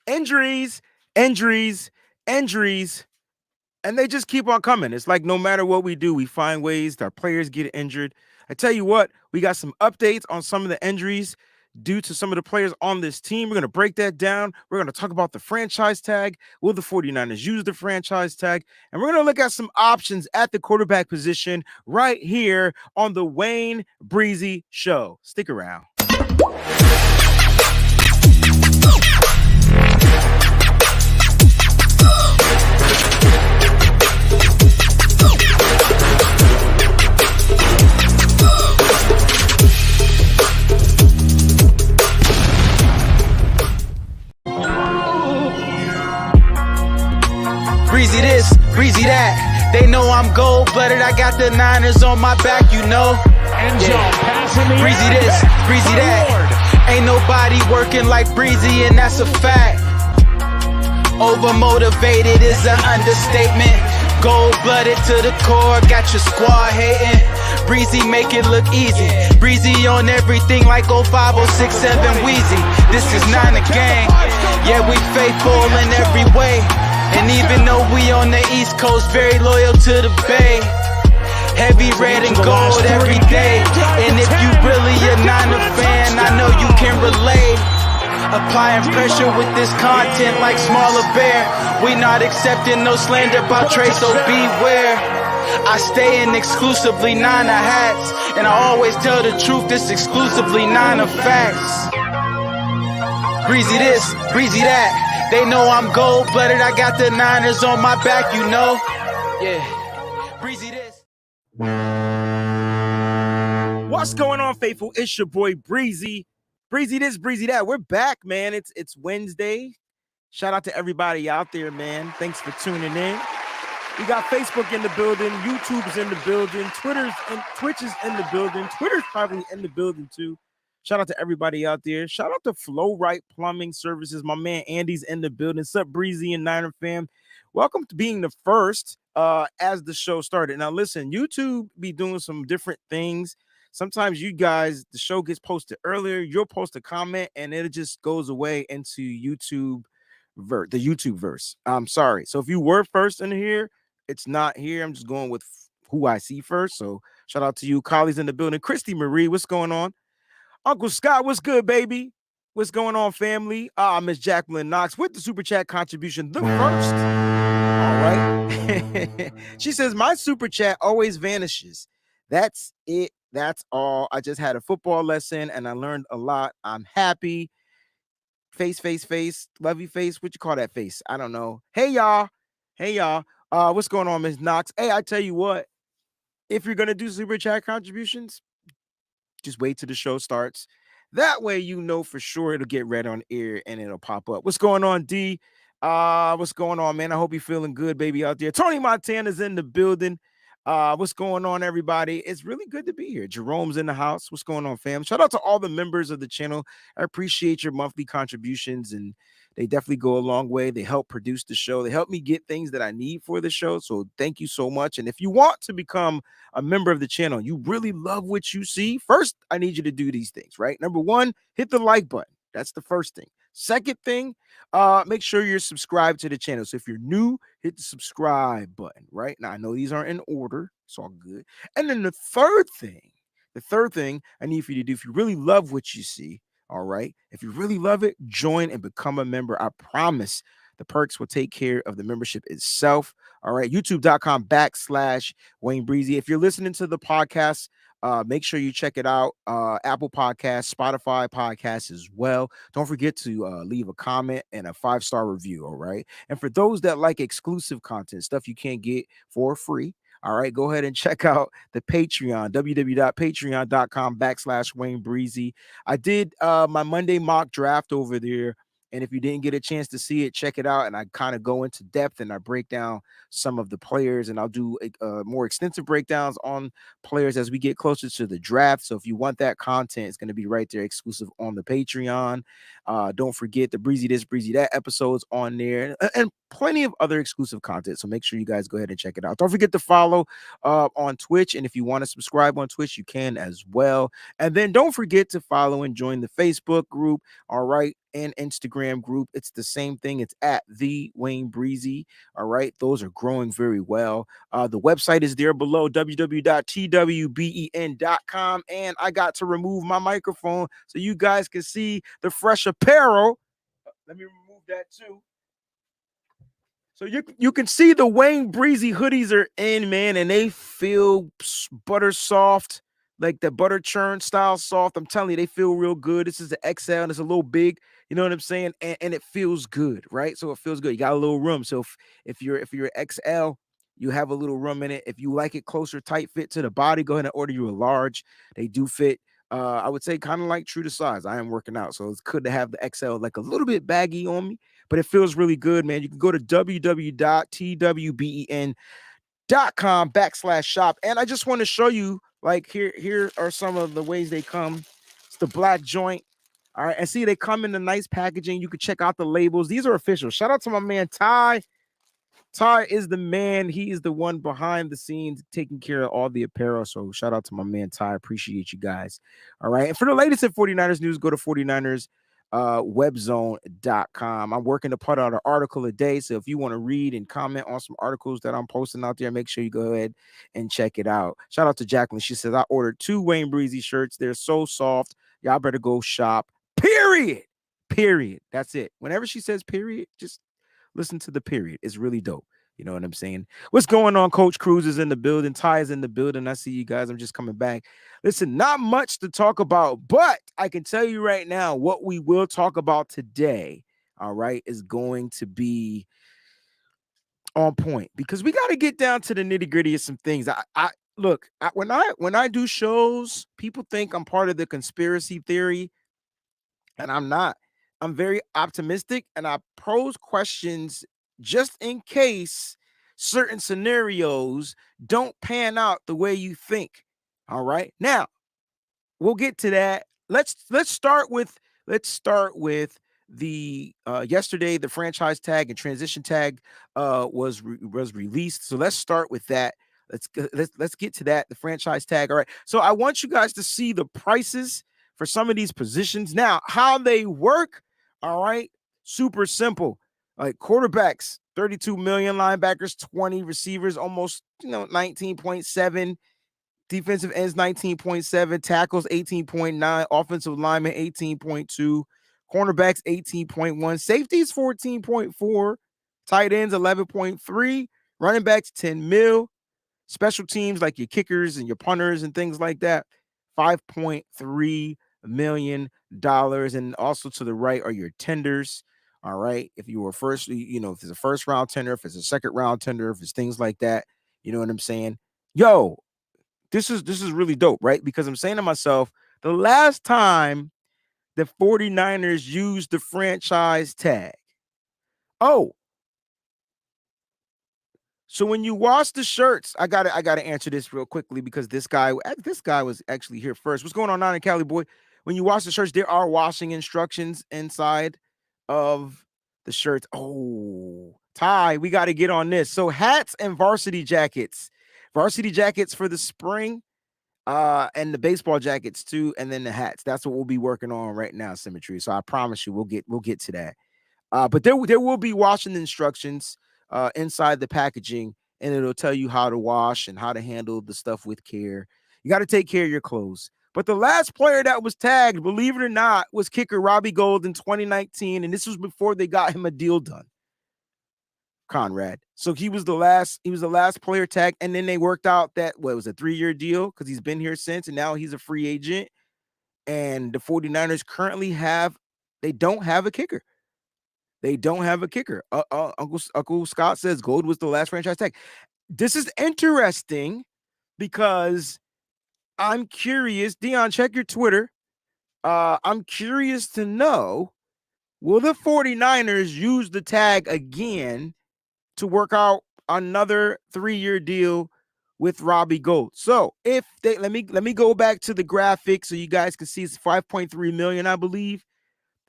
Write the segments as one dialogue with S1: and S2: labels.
S1: Injuries, injuries, injuries, and they just keep on coming. It's like no matter what we do, we find ways that our players get injured. I tell you what, we got some updates on some of the injuries due to some of the players on this team. We're going to break that down. We're going to talk about the franchise tag. Will the 49ers use the franchise tag? And we're going to look at some options at the quarterback position right here on the Wayne Breezy Show. Stick around.
S2: Breezy this, breezy that. They know I'm gold-blooded. I got the Niners on my back, you know. Breezy this, breezy that. Ain't nobody working like Breezy, and that's a fact. Overmotivated is an understatement. Gold-blooded to the core, got your squad hating. Breezy make it look easy. Breezy on everything like 05067 Wheezy. This is not a gang. Yeah, we faithful in every way. And even though we on the East Coast, very loyal to the Bay. Heavy red and gold every day. And if you really a Niner fan, I know you can relate. Applying pressure with this content like Smaller Bear. We not accepting no slander about Trey, so beware. I stay in exclusively Niner hats. And I always tell the truth, it's exclusively Niner facts. Breezy this, breezy that. They know I'm gold-blooded. I got the Niners on my back, you know. Yeah. Breezy this.
S1: What's going on, faithful? It's your boy Breezy. Breezy this, breezy that. We're back, man. It's Wednesday. Shout out to everybody out there, man. Thanks for tuning in. We got Facebook in the building, YouTube's in the building, Twitch is in the building. Twitter's probably in the building too. Shout out to everybody out there. Shout out to Flow Right Plumbing Services. My man Andy's in the building. Sup, Breezy and Niner fam. Welcome to being the first as the show started. Now, listen, YouTube be doing some different things. Sometimes you guys, the show gets posted earlier. You'll post a comment and it just goes away into the YouTube verse. I'm sorry. So if you were first in here, it's not here. I'm just going with who I see first. So shout out to you. Collie's in the building. Christy Marie, what's going on? Uncle Scott, what's good, baby? What's going on, family? Miss Jacqueline Knox with the super chat contribution, the first. All right. She says, my super chat always vanishes. That's it. That's all. I just had a football lesson and I learned a lot. I'm happy. Face. Love you, face. What you call that face? I don't know. Hey, y'all. What's going on, Miss Knox? Hey, I tell you what. If you're going to do super chat contributions, just wait till the show starts. That way, you know for sure it'll get read on air and it'll pop up. What's going on, D? What's going on, man? I hope you're feeling good, baby, out there. Tony Montana's in the building. What's going on, everybody? It's really good to be here. Jerome's in the house. What's going on, fam? Shout out to all the members of the channel. I appreciate your monthly contributions, and they definitely go a long way. They help produce the show. They help me get things that I need for the show. So thank you so much. And if you want to become a member of the channel, you really love what you see, first, I need you to do these things, right? Number one, hit the like button. That's the first thing. Second thing, make sure you're subscribed to the channel. So if you're new, hit the subscribe button, right? Now, I know these aren't in order. It's all good. And then the third thing I need for you to do, if you really love what you see, all right, if you really love it, join and become a member. I promise the perks will take care of the membership itself. All right, youtube.com/Wayne Breezy. If you're listening to the podcast, make sure you check it out. Apple Podcasts, Spotify Podcasts as well. Don't forget to leave a comment and a 5-star review. All right. And for those that like exclusive content, stuff you can't get for free, all right, go ahead and check out the Patreon, www.patreon.com/Wayne Breezy. I did my Monday mock draft over there. And if you didn't get a chance to see it, check it out. And I kind of go into depth and I break down some of the players, and I'll do more extensive breakdowns on players as we get closer to the draft. So if you want that content, it's going to be right there exclusive on the Patreon. Don't forget the Breezy This, Breezy That episodes on there, and plenty of other exclusive content. So make sure you guys go ahead and check it out. Don't forget to follow on Twitch. And if you want to subscribe on Twitch, you can as well. And then don't forget to follow and join the Facebook group. All right. and Instagram group. It's the same thing. It's at the Wayne Breezy. All right. Those are growing very well. The website is there below, www.twben.com. And I got to remove my microphone so you guys can see the fresh apparel. Let me remove that too. So you can see the Wayne Breezy hoodies are in, man, and they feel butter soft, like the butter churn style soft. I'm telling you, they feel real good. This is the XL, and it's a little big. You know what I'm saying? And it feels good, right? So it feels good. You got a little room. So if you're XL, you have a little room in it. If you like it closer, tight fit to the body, go ahead and order you a large. They do fit. I would say kind of like true to size. I am working out, so it's good to have the XL like a little bit baggy on me, but it feels really good, man. You can go to www.twben.com/shop. And I just want to show you, like, here are some of the ways they come. It's the black joint. All right. And see, they come in the nice packaging. You can check out the labels. These are official. Shout out to my man Ty. Ty is the man. He is the one behind the scenes taking care of all the apparel. So shout out to my man Ty. Appreciate you guys. All right. And for the latest in 49ers news, go to 49ers webzone.com. I'm working to put out an article a day. So if you want to read and comment on some articles that I'm posting out there, make sure you go ahead and check it out. Shout out to Jacqueline. She says, I ordered 2 Wayne Breezy shirts. They're so soft. Y'all better go shop. Period. Period. That's it. Whenever she says period, just listen to the period. It's really dope. You know what I'm saying? What's going on? Coach Cruz is in the building. Ty is in the building. I see you guys. I'm just coming back. Listen, not much to talk about, but I can tell you right now what we will talk about today, all right, is going to be on point because we got to get down to the nitty-gritty of some things. When I do shows, people think I'm part of the conspiracy theory, and I'm not. I'm very optimistic, and I pose questions just in case certain scenarios don't pan out the way you think. All right. Now, we'll get to that. Let's start with the yesterday the franchise tag and transition tag was released. So let's start with that. Let's get to that, the franchise tag. All right. So I want you guys to see the prices for some of these positions. Now, how they work, all right, super simple. Like quarterbacks, 32 million, linebackers, 20, receivers, almost 19.7. Defensive ends 19.7, tackles 18.9, offensive linemen 18.2, cornerbacks 18.1, safeties 14.4, tight ends 11.3, running backs 10 mil, special teams like your kickers and your punters and things like that, $5.3 million. And also to the right are your tenders. All right. If you were first, if it's a first round tender, if it's a second round tender, if it's things like that, you know what I'm saying? Yo, this is really dope, right? Because I'm saying to myself, the last time the 49ers used the franchise tag. Oh, so when you wash the shirts, I gotta answer this real quickly because this guy was actually here first. What's going on in Cali, boy? When you wash the shirts, there are washing instructions inside of the shirts. Oh, Ty, we got to get on this. So hats and varsity jackets for the spring, and the baseball jackets too, and then the hats. That's what we'll be working on right now, Symmetry. So I promise you, we'll get to that. But there will be washing instructions inside the packaging, and it'll tell you how to wash and how to handle the stuff with care. You got to take care of your clothes. But the last player that was tagged, believe it or not, was kicker Robbie Gould in 2019, and this was before they got him a deal done. Conrad. So he was the last player tagged, and then they worked out that it was a 3-year deal because he's been here since, and now he's a free agent. And the 49ers currently don't have a kicker. They don't have a kicker. Uncle Scott says Gold was the last franchise tag. This is interesting because I'm curious. Dion, check your Twitter. I'm curious to know, will the 49ers use the tag again to work out another 3-year deal with Robbie Gould? So if they let me go back to the graphic so you guys can see it's 5.3 million, I believe.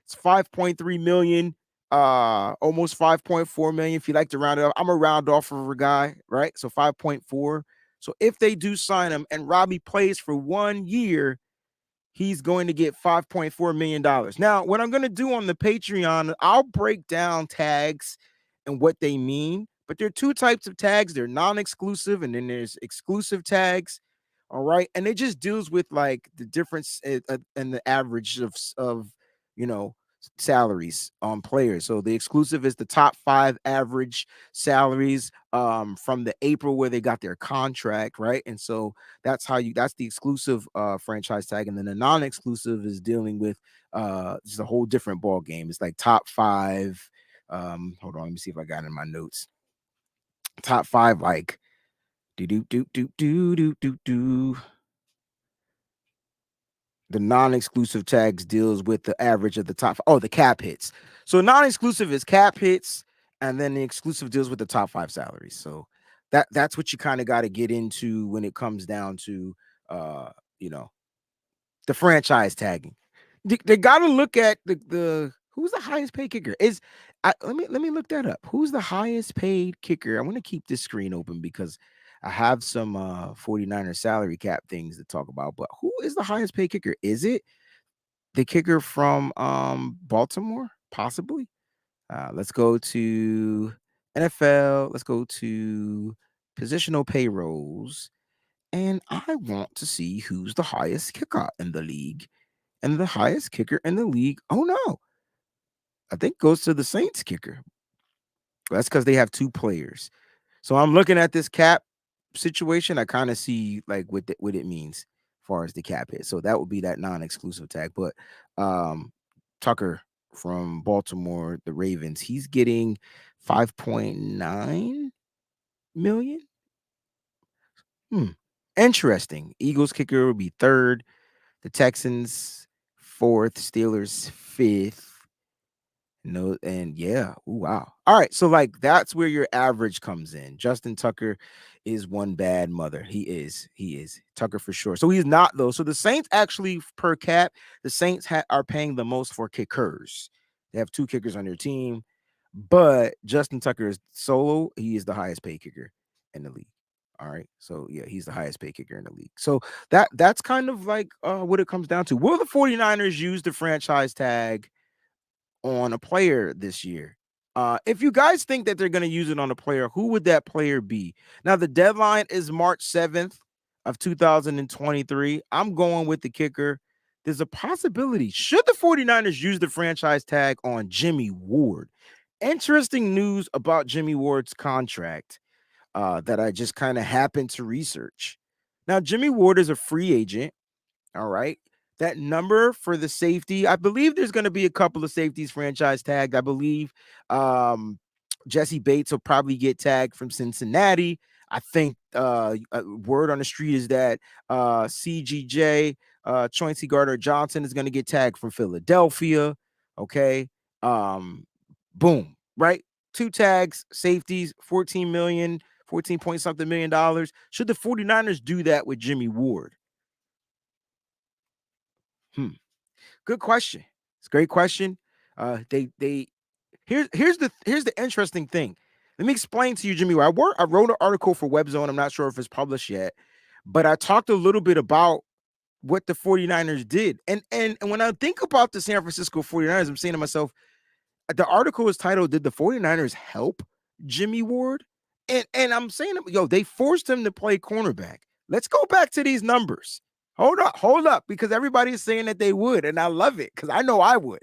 S1: It's 5.3 million, almost 5.4 million if you like to round it up. I'm a round off of a guy, right? So 5.4. So if they do sign him and Robbie plays for 1 year, he's going to get $5.4 million. Now, what I'm going to do on the Patreon, I'll break down tags and what they mean. But there are two types of tags. They're non-exclusive, and then there's exclusive tags. All right, and it just deals with like the difference and the average of you know salaries on players. So the exclusive is the top 5 average salaries from the April where they got their contract, right? And so that's the exclusive franchise tag, and then the non-exclusive is dealing with just a whole different ball game. It's like top 5. Hold on, let me see if I got it in my notes. Top 5, like do do do do do do do do. The non-exclusive tags deals with the average of the top. Oh, the cap hits. So non-exclusive is cap hits, and then the exclusive deals with the top 5 salaries. So that's what you kind of got to get into when it comes down to uh, you know, the franchise tagging. They got to look at the who's the highest paid kicker. Let me look that up. Who's the highest paid kicker? I want to keep this screen open because I have some 49er salary cap things to talk about. But who is the highest paid kicker? Is it the kicker from Baltimore? Possibly. Let's go to NFL. Let's go to positional payrolls. And I want to see who's the highest kicker in the league. And the highest kicker in the league, oh no, I think goes to the Saints kicker. That's because they have 2 players. So I'm looking at this cap situation. I kind of see like what it means as far as the cap hit. So that would be that non-exclusive tag. But um Tucker from Baltimore, the Ravens, he's getting 5.9 million. Hmm. Interesting. Eagles kicker would be 3rd. The Texans 4th. Steelers 5th. No, and yeah, ooh, wow. All right, so like that's where your average comes in. Justin Tucker is one bad mother. He is Tucker for sure. So he's not though. So the Saints actually per cap, the Saints are paying the most for kickers. They have 2 kickers on their team, but Justin Tucker is solo. He is the highest paid kicker in the league. All right, so yeah, he's the highest paid kicker in the league. So that's kind of like what it comes down to. Will the 49ers use the franchise tag on a player this year? If you guys think that they're going to use it on a player, who would that player be? Now, the deadline is March 7th of 2023. I'm going with the kicker. There's a possibility. Should the 49ers use the franchise tag on Jimmy Ward? Interesting news about Jimmy Ward's contract that I just kind of happened to research. Now, Jimmy Ward is a free agent. All right. That number for the safety, I believe there's going to be a couple of safeties franchise tagged. I believe Jesse Bates will probably get tagged from Cincinnati. I think word on the street is that CGJ, Chauncey Gardner Johnson, is going to get tagged from Philadelphia. Okay. Boom. Right. 2 tags, safeties, 14 million, 14 point something million dollars. Should the 49ers do that with Jimmy Ward? Good question. It's a great question. They here's the interesting thing. Let me explain to you, Jimmy. I wrote an article for WebZone. I'm not sure if it's published yet, but I talked a little bit about what the 49ers did. And when I think about the San Francisco 49ers, I'm saying to myself, the article is titled, "Did the 49ers help Jimmy Ward?" And I'm saying, yo, they forced him to play cornerback. Let's go back to these numbers. Hold up, because everybody's saying that they would, and I love it because I know I would.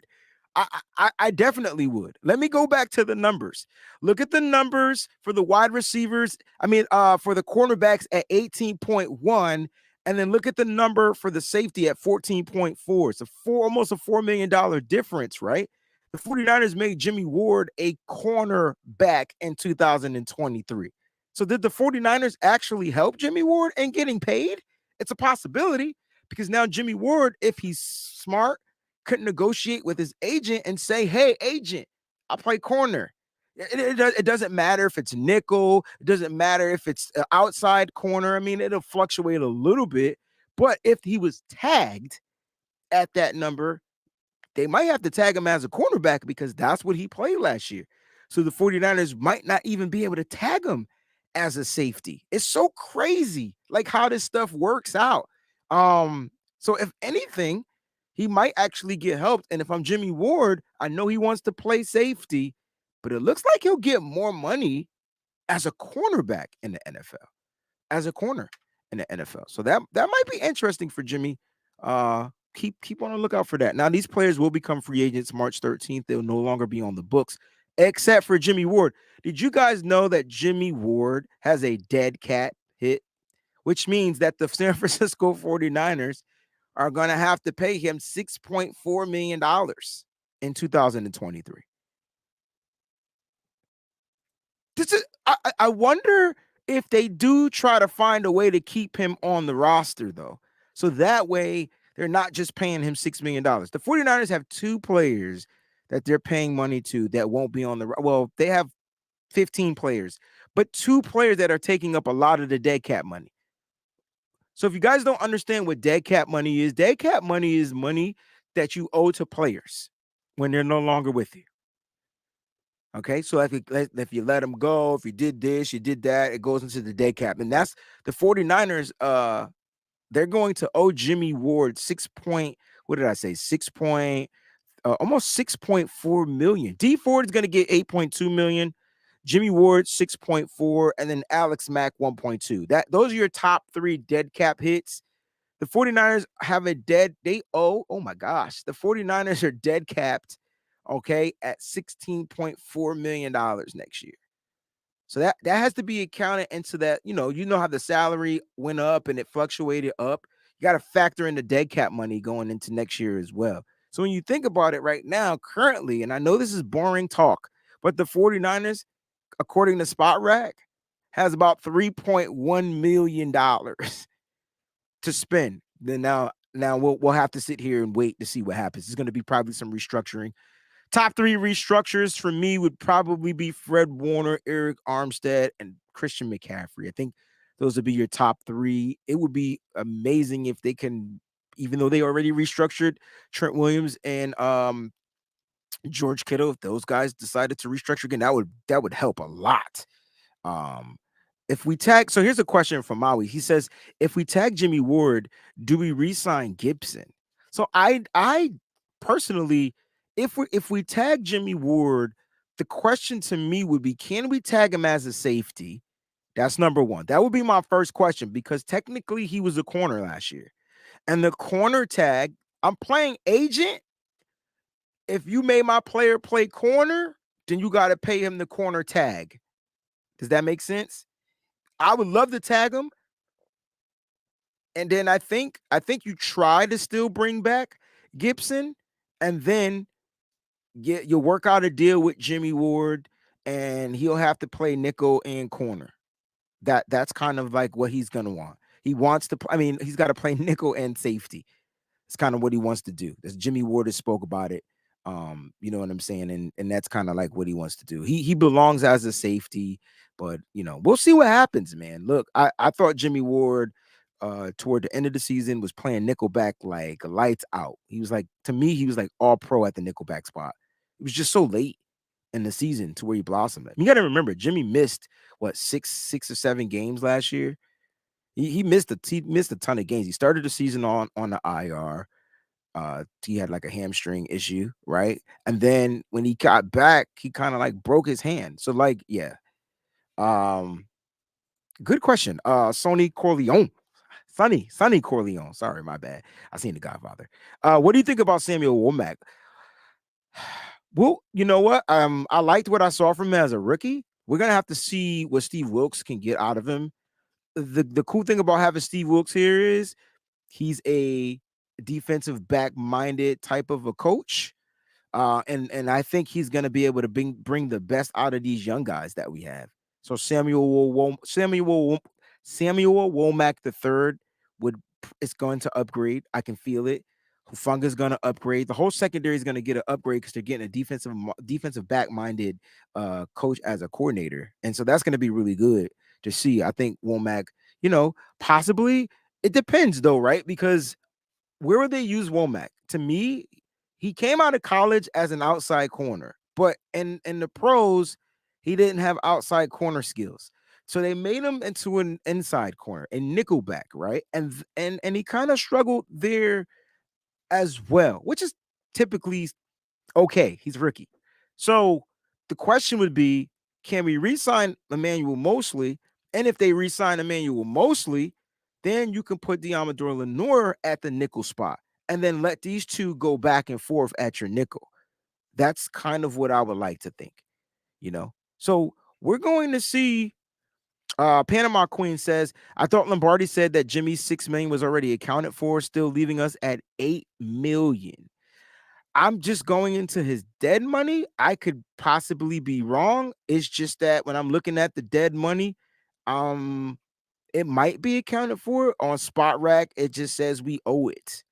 S1: I definitely would. Let me go back to the numbers. Look at the numbers for the wide receivers. For the cornerbacks at 18.1, and then look at the number for the safety at 14.4. It's almost a $4 million difference, right? The 49ers made Jimmy Ward a cornerback in 2023. So did the 49ers actually help Jimmy Ward in getting paid? It's a possibility because now Jimmy Ward, if he's smart, could negotiate with his agent and say, hey, agent, I play corner. It doesn't matter if it's nickel. It doesn't matter if it's outside corner. I mean, it'll fluctuate a little bit. But if he was tagged at that number, they might have to tag him as a cornerback because that's what he played last year. So the 49ers might not even be able to tag him as a safety. It's so crazy, like how this stuff works out. So if anything, he might actually get helped. And if I'm Jimmy Ward, I know he wants to play safety, but it looks like he'll get more money as a cornerback in the NFL, as a corner in the NFL. So that might be interesting for Jimmy. Keep on the lookout for that. Now these players will become free agents March 13th. They'll no longer be on the books, except for Jimmy Ward. Did you guys know that Jimmy Ward has a dead cat hit, which means that the San Francisco 49ers are going to have to pay him $6.4 million in 2023. This is, I wonder if they do try to find a way to keep him on the roster, though. So that way they're not just paying him $6 million. The 49ers have two players that they're paying money to that won't be on the, well, they have 15 players, but two players that are taking up a lot of the dead cap money. So if you guys don't understand what dead cap money is money that you owe to players when they're no longer with you. Okay, so if you let them go, if you did this, you did that, it goes into the dead cap. And that's the 49ers. They're going to owe Jimmy Ward what did I say? Almost 6.4 million. D Ford is going to get 8.2 million. Jimmy Ward 6.4, and then Alex Mack 1.2. Those are your top three dead cap hits. The 49ers have oh my gosh, the 49ers are dead capped, okay, at $16.4 million next year. So that has to be accounted into that. You know how the salary went up and it fluctuated up. You got to factor in the dead cap money going into next year as well. So when you think about it right now, currently, and I know this is boring talk, but the 49ers, according to Spot Rack, has about $3.1 million to spend. Then now we'll have to sit here and wait to see what happens. It's going to be probably some restructuring. Top three restructures for me would probably be Fred Warner, Eric Armstead, and Christian McCaffrey. I think those would be your top three. It would be amazing if they can, even though they already restructured Trent Williams and George Kittle, if those guys decided to restructure again, that would help a lot. If we tag, so here's a question from Maui. He says, if we tag Jimmy Ward, do we re-sign Gibson? So I personally, if we tag Jimmy Ward, the question to me would be, can we tag him as a safety? That's number one. That would be my first question, because technically he was a corner last year. And the corner tag, I'm playing agent. If you made my player play corner, then you got to pay him the corner tag. Does that make sense? I would love to tag him. And then I think you try to still bring back Gibson, and then you'll work out a deal with Jimmy Ward, and he'll have to play nickel and corner. That's kind of like what he's gonna want. He wants to. He's got to play nickel and safety. It's kind of what he wants to do. As Jimmy Ward has spoke about it. You know what I'm saying? And that's kind of like what he wants to do. He belongs as a safety, but we'll see what happens, man. Look, I thought Jimmy Ward toward the end of the season was playing nickelback like lights out. He was like, to me, he was like all pro at the nickelback spot. It was just so late in the season to where he blossomed. You got to remember, Jimmy missed what six or seven games last year. He missed a ton of games. He started the season on the IR. He had like a hamstring issue, right? And then when he got back, he kind of like broke his hand. So like, yeah. Good question. Sonny Corleone. Sonny Corleone. Sorry, my bad. I seen The Godfather. What do you think about Samuel Womack? Well, you know what? I liked what I saw from him as a rookie. We're gonna have to see what Steve Wilkes can get out of him. The cool thing about having Steve Wilkes here is he's a defensive back minded type of a coach. And I think he's going to be able to bring the best out of these young guys that we have. So Samuel Womack the third is going to upgrade. I can feel it. Hufanga is going to upgrade. The whole secondary is going to get an upgrade because they're getting a defensive back minded coach as a coordinator, and so that's going to be really good to see. I think Womack, possibly. It depends though, right? Because where would they use Womack? To me, he came out of college as an outside corner, but in the pros, he didn't have outside corner skills. So they made him into an inside corner, a nickelback, right? And he kind of struggled there as well, which is typically okay. He's rookie. So the question would be, can we re-sign Emmanuel Mosley? And if they re-sign Emmanuel Mosley, then you can put Diamador Lenore at the nickel spot and then let these two go back and forth at your nickel. That's kind of what I would like to think, you know? So we're going to see. Panama Queen says, I thought Lombardi said that Jimmy's 6 million was already accounted for, still leaving us at 8 million. I'm just going into his dead money. I could possibly be wrong. It's just that when I'm looking at the dead money, it might be accounted for on Spot Rack. It just says we owe it.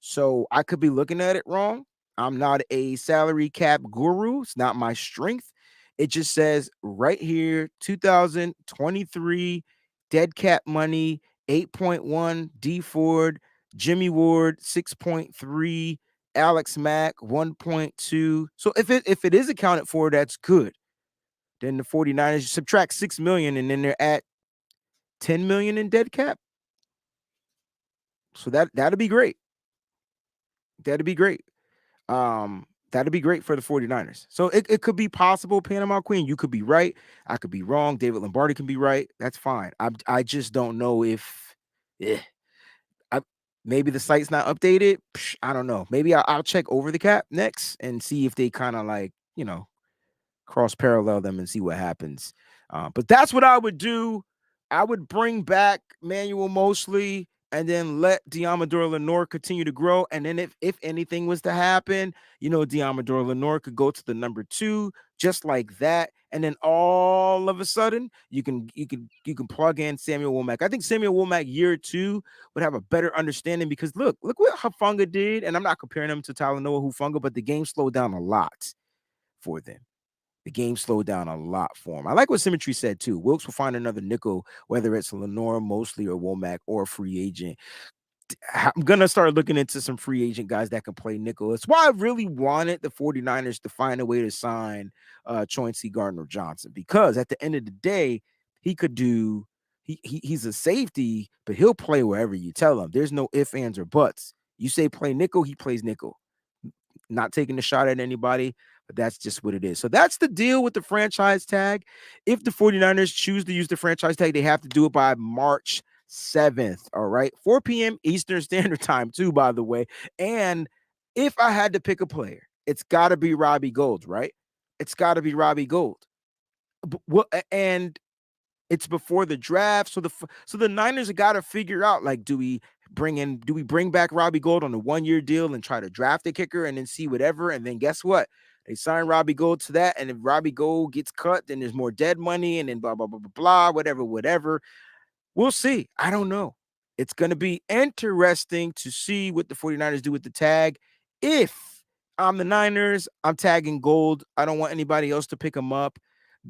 S1: So I could be looking at it wrong. I'm not a salary cap guru. It's not my strength. It just says right here 2023 dead cap money 8.1, D Ford, Jimmy Ward 6.3, Alex Mack 1.2. So if it is accounted for, that's good. Then the 49ers subtract 6 million and then they're at 10 million in dead cap. So that'd be great. That'd be great. That'd be great for the 49ers. So it could be possible, Panama Queen. You could be right. I could be wrong. David Lombardi can be right. That's fine. I just don't know if maybe the site's not updated. I don't know. Maybe I'll check over the cap next and see if they kind of like, cross parallel them and see what happens. But that's what I would do. I would bring back Manuel Mosley and then let Diamador Lenore continue to grow. And then if anything was to happen, Diamador Lenore could go to the number 2 just like that. And then all of a sudden you can plug in Samuel Womack. I think Samuel Womack year 2 would have a better understanding because look what Hufanga did. And I'm not comparing him to Talanoa Hufanga, but the game slowed down a lot for them. The game slowed down a lot for him. I like what Symmetry said too. Wilkes will find another nickel, whether it's Lenore, Mosley, or Womack, or a free agent. I'm going to start looking into some free agent guys that can play nickel. That's why I really wanted the 49ers to find a way to sign Chauncey Gardner-Johnson, because at the end of the day, he could do he's a safety, but he'll play wherever you tell him. There's no ifs, ands, or buts. You say play nickel, he plays nickel. Not taking a shot at anybody, but that's just what it is. So that's the deal with the franchise tag. If the 49ers choose to use the franchise tag, they have to do it by March 7th. All right. 4 p.m. Eastern Standard Time, too, by the way. And if I had to pick a player, it's got to be Robbie Gould, right? It's got to be Robbie Gould. And it's before the draft. So the Niners have got to figure out, like, do we bring back Robbie Gould on a 1-year deal and try to draft a kicker and then see whatever? And then guess what? They sign Robbie Gould to that. And if Robbie Gould gets cut, then there's more dead money and then blah, blah, blah, blah, blah, whatever. We'll see. I don't know. It's going to be interesting to see what the 49ers do with the tag. If I'm the Niners, I'm tagging Gould. I don't want anybody else to pick him up.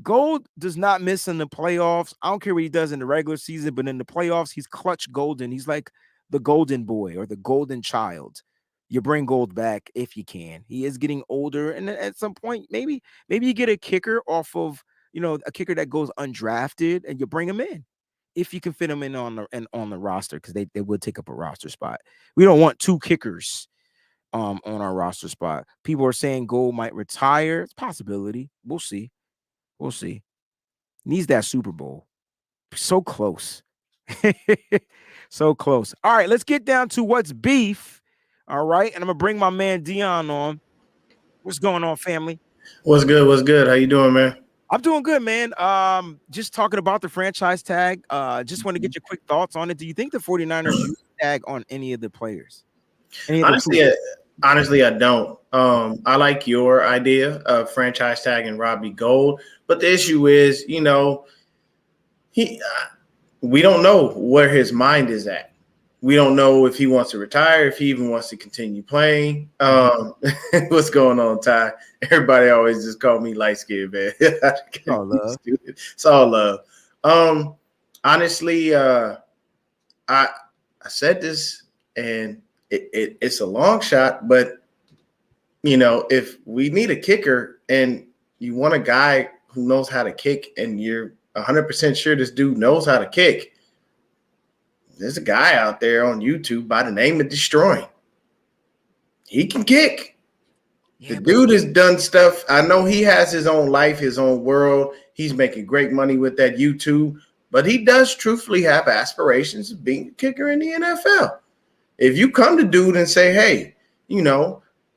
S1: Gould does not miss in the playoffs. I don't care what he does in the regular season, but in the playoffs, he's clutch golden. He's like the golden boy or the golden child. You bring Gould back if you can. He is getting older, and at some point, maybe you get a kicker off of a kicker that goes undrafted, and you bring him in if you can fit him in on the roster, because they would take up a roster spot. We don't want 2 kickers on our roster spot. People are saying Gould might retire. It's a possibility. We'll see. We'll see. Needs that Super Bowl. So close. So close. All right, let's get down to what's beef. All right, and I'm going to bring my man Dion on. What's going on, family?
S3: What's good? What's good? How you doing, man?
S1: I'm doing good, man. Just talking about the franchise tag. Just want to get your quick thoughts on it. Do you think the 49ers use tag on any of the players?
S3: Honestly, I don't. I like your idea of franchise tagging Robbie Gould, but the issue is, we don't know where his mind is at. We don't know if he wants to retire, if he even wants to continue playing. What's going on, Ty? Everybody always just call me light skinned, man. It's all love. It's all love. Honestly, I said this, and it's a long shot, but if we need a kicker and you want a guy who knows how to kick and you're 100% sure this dude knows how to kick. There's a guy out there on YouTube by the name of Destroying. He can kick. The dude has done stuff. I know he has his own life, his own world. He's making great money with that YouTube, but he does truthfully have aspirations of being a kicker in the NFL. If you come to dude and say, hey,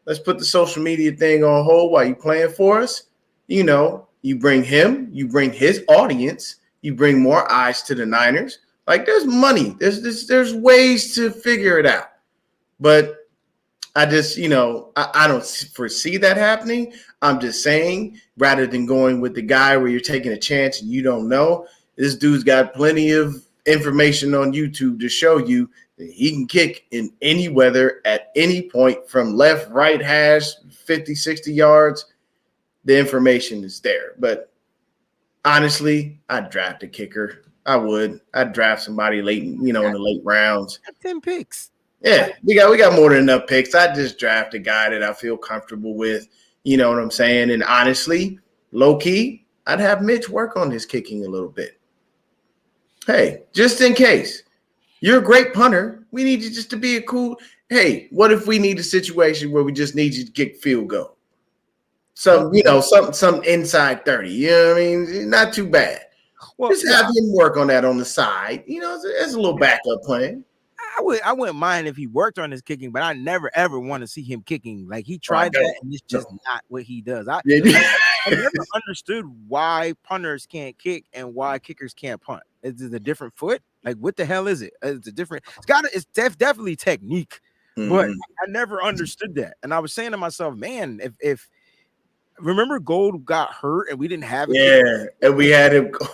S3: let's put the social media thing on hold while you playing for us, you bring him, you bring his audience, you bring more eyes to the Niners. Like, there's money. There's ways to figure it out. But I just, I don't foresee that happening. I'm just saying, rather than going with the guy where you're taking a chance and you don't know, this dude's got plenty of information on YouTube to show you that he can kick in any weather at any point from left, right hash, 50, 60 yards. The information is there. But honestly, I'd draft a kicker. I would. I'd draft somebody late, in the late rounds.
S1: 10 picks.
S3: Yeah, we got more than enough picks. I just draft a guy that I feel comfortable with. You know what I'm saying? And honestly, low key, I'd have Mitch work on his kicking a little bit. Hey, just in case. You're a great punter. We need you just to be a cool. Hey, what if we need a situation where we just need you to kick field goal? Some inside 30. You know what I mean? Not too bad. Well, just have him work on that on the side. It's a little backup plan.
S1: I wouldn't mind if he worked on his kicking, but I never ever want to see him kicking. Like, he tried that, and it's just not what he does. I never understood why punters can't kick and why kickers can't punt. Is it a different foot? Like, what the hell is it? It's a different. It's definitely technique, but I never understood that. And I was saying to myself, man, if remember Gold got hurt and we didn't have
S3: it, and we had him go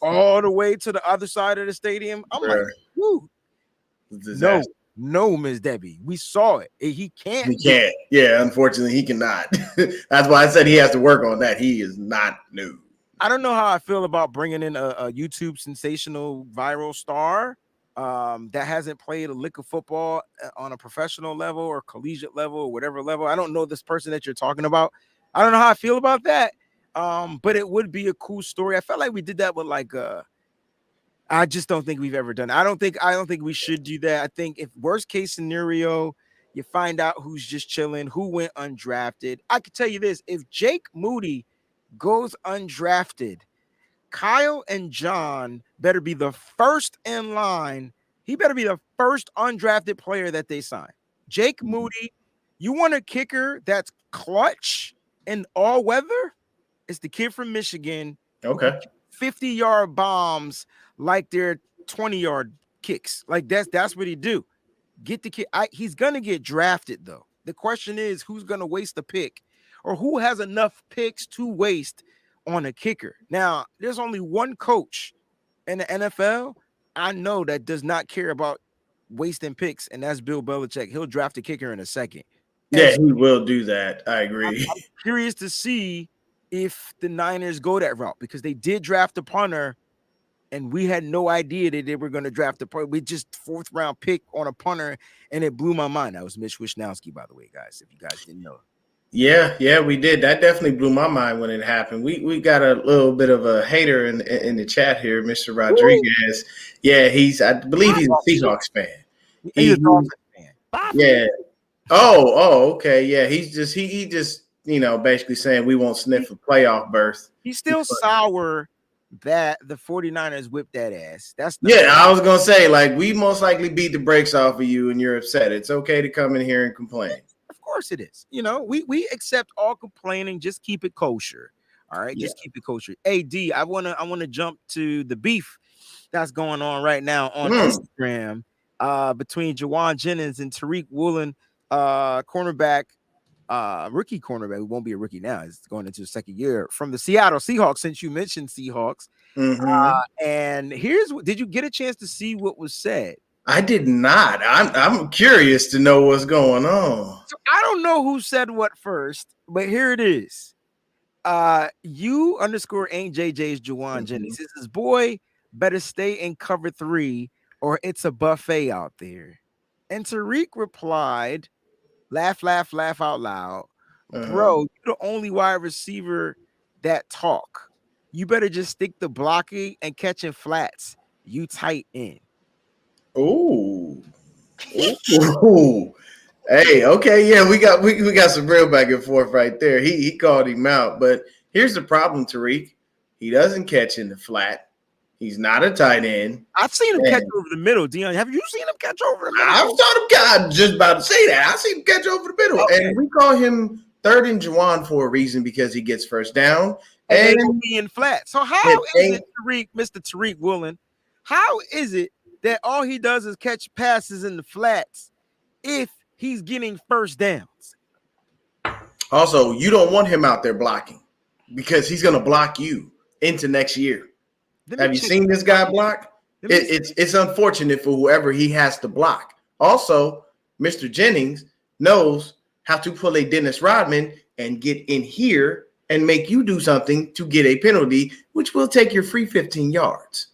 S1: all the way to the other side of the stadium. I'm like, whoo. No, Miss Debbie. We saw it. He can't.
S3: He can't. Yeah, unfortunately, he cannot. That's why I said he has to work on that. He is not new.
S1: I don't know how I feel about bringing in a YouTube sensational viral star that hasn't played a lick of football on a professional level or collegiate level or whatever level. I don't know this person that you're talking about. I don't know how I feel about that. But it would be a cool story. I felt like we did that with I just don't think we've ever done it. I don't think we should do that. I think if worst case scenario, you find out who's just chilling, who went undrafted. I can tell you this: if Jake Moody goes undrafted, Kyle and John better be the first in line. He better be the first undrafted player that they sign. Jake Moody, you want a kicker that's clutch and all weather? It's the kid from Michigan.
S3: Okay.
S1: 50-yard bombs like they're 20-yard kicks. Like that's what he do. Get the kid. He's gonna get drafted though. The question is, who's gonna waste a pick, or who has enough picks to waste on a kicker? Now, there's only one coach in the NFL I know that does not care about wasting picks, and that's Bill Belichick. He'll draft a kicker in a second.
S3: Yeah, he will do that. I agree.
S1: I'm curious to see if the Niners go that route, because they did draft a punter and we had no idea that they were going to draft a punter. We just 4th round pick on a punter, and it blew my mind. That was Mitch Wishnowsky, by the way, guys, if you guys didn't know.
S3: Yeah, we did. That definitely blew my mind when it happened. We got a little bit of a hater in the chat here, Mr. Rodriguez. Ooh. Yeah, I believe he's a Seahawks fan.
S1: He's a Dolphins fan.
S3: Yeah. Oh, okay. Yeah, he just basically saying we won't sniff a playoff berth.
S1: He's still sour that the 49ers whipped that ass.
S3: I was gonna say, like, we most likely beat the brakes off of you and you're upset. It's okay to come in here and complain.
S1: Of course it is. We accept all complaining. Just keep it kosher. All right, just keep it kosher. Hey, D, I wanna jump to the beef that's going on right now on Instagram between Juwan Jennings and Tariq Woolen, cornerback. Rookie cornerback, who won't be a rookie now, is going into his 2nd year from the Seattle Seahawks, since you mentioned Seahawks. And did you get a chance to see what was said?
S3: I did not. I'm curious to know what's going on.
S1: So I don't know who said what first, but here it is. You_ ain't JJ's Juwan Jennings. He says, boy, better stay in cover 3 or it's a buffet out there. And Tariq replied, laugh out loud. Bro, you're the only wide receiver that talk. you better just stick to blocking and catching flats. You tight end.
S3: Ooh. Ooh. Hey, okay, yeah, we got some real back and forth right there. He called him out, but here's the problem, Tariq. He doesn't catch in the flat. He's not a tight end.
S1: I've seen him catch over the middle, Dion. Have you seen him catch over the middle?
S3: I've thought him. God, just about to say that. I seen him catch over the middle, and we call him third and Juwan for a reason because he gets first down
S1: and they don't be in flat. So how is it, Tariq, Mr. Tariq Woolen? How is it that all he does is catch passes in the flats if he's getting first downs?
S3: Also, you don't want him out there blocking because he's going to block you into next year. Have you seen this guy block? It's unfortunate for whoever he has to block. Also, Mr. Jennings knows how to pull a Dennis Rodman and get in here and make you do something to get a penalty, which will take your free 15 yards.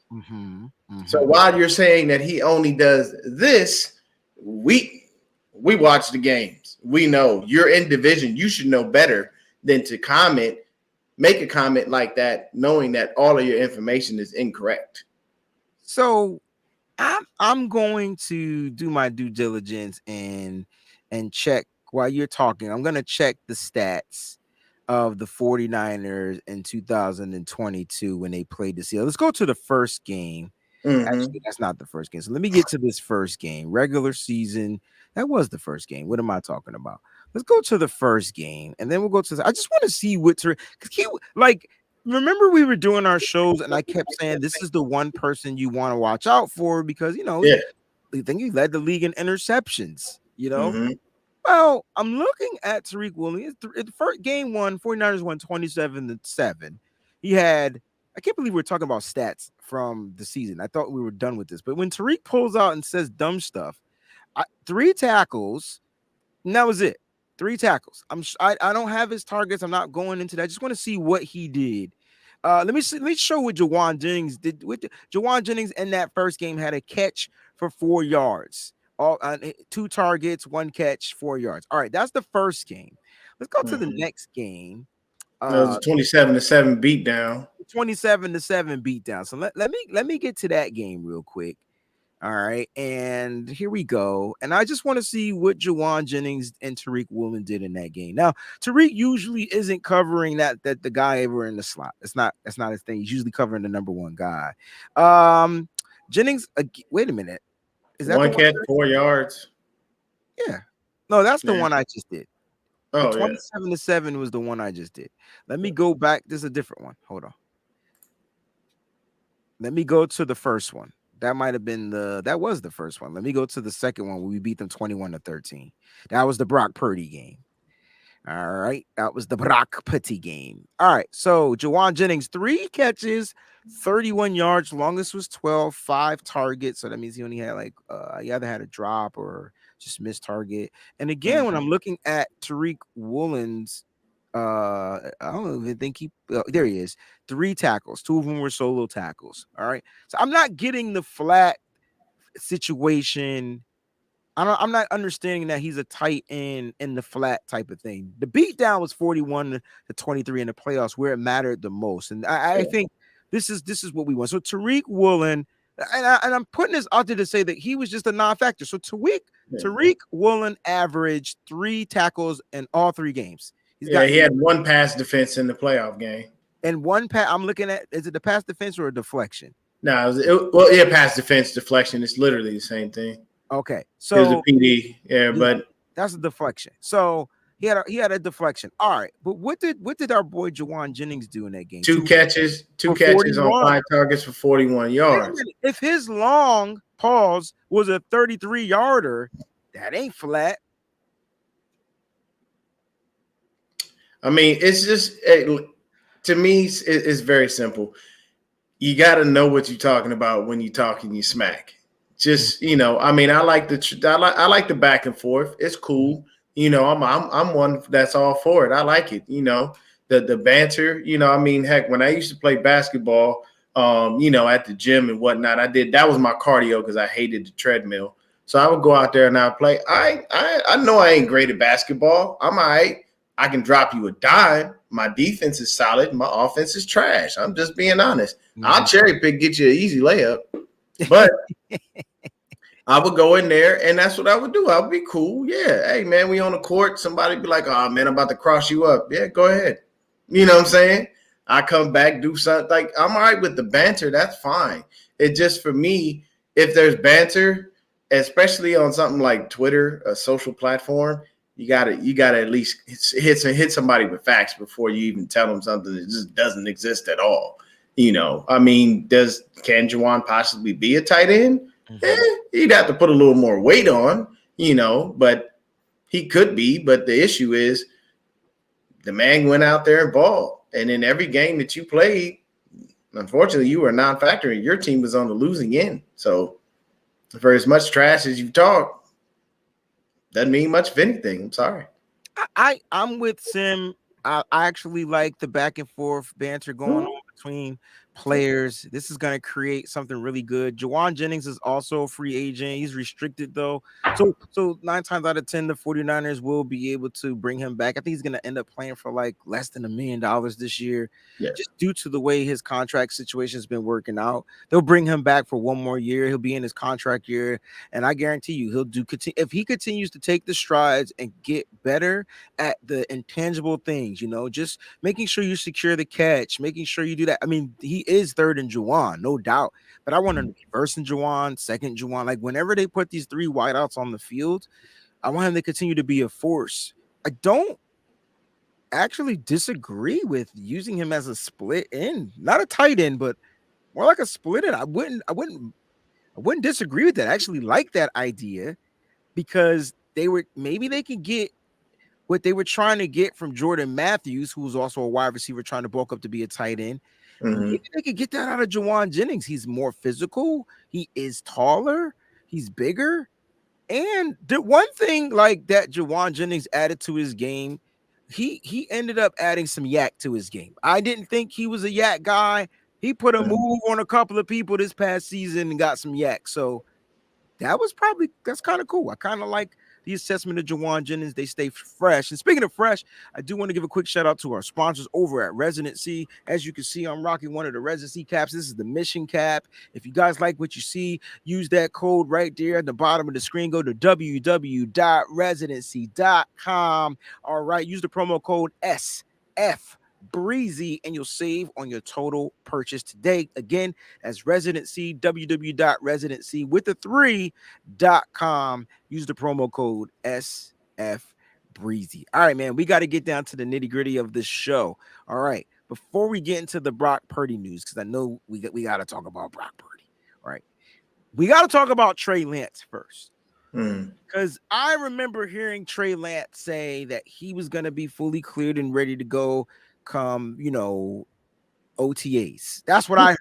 S3: So while you're saying that he only does this, we watch the games. We know you're in division. You should know better than to make a comment like that, knowing that all of your information is incorrect.
S1: So I'm going to do my due diligence and check while you're talking. I'm going to check the stats of the 49ers in 2022 when they played the Seahawks. Let's go to the first game. Actually, that's not the first game. So let me get to this first game. Regular season. That was the first game. What am I talking about? Let's go to the first game, and then we'll go to I just want to see what remember we were doing our shows, and I kept saying this is the one person you want to watch out for because I think he led the league in interceptions. Well, I'm looking at Tariq Woolen. The first game 49ers won 27-7. He had, I can't believe we're talking about stats from the season. I thought we were done with this, but when Tariq pulls out and says dumb stuff, 3 tackles, and that was it. 3 tackles. I don't have his targets. I'm not going into that. I just want to see what he did. Let me show what Juwan Jennings did. Juwan Jennings in that first game had a catch for 4 yards. 2 targets, 1 catch, 4 yards. All right, that's the first game. Let's go to the next game.
S3: That was a 27-7 beatdown.
S1: 27-7 beatdown. So let me get to that game real quick. All right, and here we go. And I just want to see what Juwan Jennings and Tariq Woolen did in that game. Now, Tariq usually isn't covering that the guy ever in the slot. That's not his thing. He's usually covering the number 1 guy. Jennings, wait a minute. Is that
S3: 1 catch, 4 yards?
S1: Yeah. No, that's the one I just did.
S3: Oh,
S1: 27-7 was the one I just did. Let me go back. This is a different one. Hold on. Let me go to the first one. That might have been that was the first one. Let me go to the second one where we beat them 21-13. That was the Brock Purdy game. All right. That was the Brock Purdy game. All right. So Juwan Jennings, 3 catches, 31 yards. Longest was 12, 5 targets. So that means he only had he either had a drop or just missed target. And again, when I'm looking at Tariq Woolen's, I don't even think there he is. 3 tackles. 2 of them were solo tackles. All right. So I'm not getting the flat situation. I'm not understanding that he's a tight end in the flat type of thing. The beatdown was 41-23 in the playoffs where it mattered the most. And I think this is what we want. So Tariq Woolen, and I'm putting this out there to say that he was just a non-factor. So Tariq Woolen averaged 3 tackles in all 3 games.
S3: He had 1 pass defense in the playoff game.
S1: And 1 pass, I'm looking at, is it the pass defense or a deflection?
S3: No, pass defense, deflection. It's literally the same thing.
S1: Okay, so
S3: it was a PD, but
S1: that's a deflection. So he had a deflection. All right, but what did our boy Juwan Jennings do in that game?
S3: 2 catches on 5 targets for 41 yards.
S1: If his long pause was a 33-yarder, that ain't flat.
S3: I mean, it's just to me, it's very simple. You got to know what you're talking about when you're talking you smack. Just I mean, I like the back and forth. It's cool. I'm one that's all for it. I like it. The banter. I mean, heck, when I used to play basketball, at the gym and whatnot, that was my cardio because I hated the treadmill. So I would go out there and I'd play. I know I ain't great at basketball. I'm all right. I can drop you a dime. My defense is solid. My offense is trash. I'm just being honest.
S1: Mhm.
S3: I'll cherry pick, get you an easy layup, but I would go in there, and that's what I would do. I would be cool. Yeah. Hey, man, we on the court. Somebody be like, oh, man, I'm about to cross you up. Yeah, go ahead. You know what I'm saying? I come back, do something. Like, I'm all right with the banter. That's fine. It just, for me, if there's banter, especially on something like Twitter, a social platform, you gotta at least hit somebody with facts before you even tell them something that just doesn't exist at all. You know, I mean, can Juwan possibly be a tight end? He'd have to put a little more weight on, you know, but he could be. But the issue is the man went out there and balled. And in every game that you played, unfortunately, you were a non-factor and your team was on the losing end. So for as much trash as you talk, doesn't mean much of anything. I'm sorry.
S1: I'm with Sim. I actually like the back and forth banter going on between players. This is going to create something really good. Juwan Jennings is also a free agent. He's restricted though. So 9 times out of 10, the 49ers will be able to bring him back. I think he's going to end up playing for like less than $1 million this year, just due to the way his contract situation has been working out. They'll bring him back for 1 more year. He'll be in his contract year, and I guarantee you he'll do if he continues to take the strides and get better at the intangible things, you know, just making sure you secure the catch, making sure you do that. I mean, he is third in Juwan, no doubt, but I want him to be first in Juwan, second Juwan. Like whenever they put these 3 wideouts on the field, I want him to continue to be a force. I don't actually disagree with using him as a split end, not a tight end, but more like a split end. I wouldn't disagree with that. I actually like that idea because maybe they can get what they were trying to get from Jordan Matthews, who's also a wide receiver trying to bulk up to be a tight end. Maybe they could get that out of Juwan Jennings. He's more physical. He is taller. He's bigger. And the one thing like that Juwan Jennings added to his game, he ended up adding some yak to his game. I didn't think he was a yak guy. He put a move on a couple of people this past season and got some yak. So that's kind of cool. I kind of like the assessment of Juwan Jennings. They stay fresh. And speaking of fresh, I do want to give a quick shout out to our sponsors over at Residency. As you can see, I'm rocking one of the Residency caps. This is the Mission cap. If you guys like what you see, use that code right there at the bottom of the screen. Go to www.residency.com. All right, use the promo code SF Breezy and you'll save on your total purchase today. Again, as Residency, www.residency with the 3.com. Use the promo code SF Breezy. All right, man, we got to get down to the nitty gritty of this show. All right, before we get into the Brock Purdy news, because I know we got to talk about Brock Purdy. All right, we got to talk about Trey Lance first. Because I remember hearing Trey Lance say that he was going to be fully cleared and ready to go come, you know, OTAs. That's what I heard.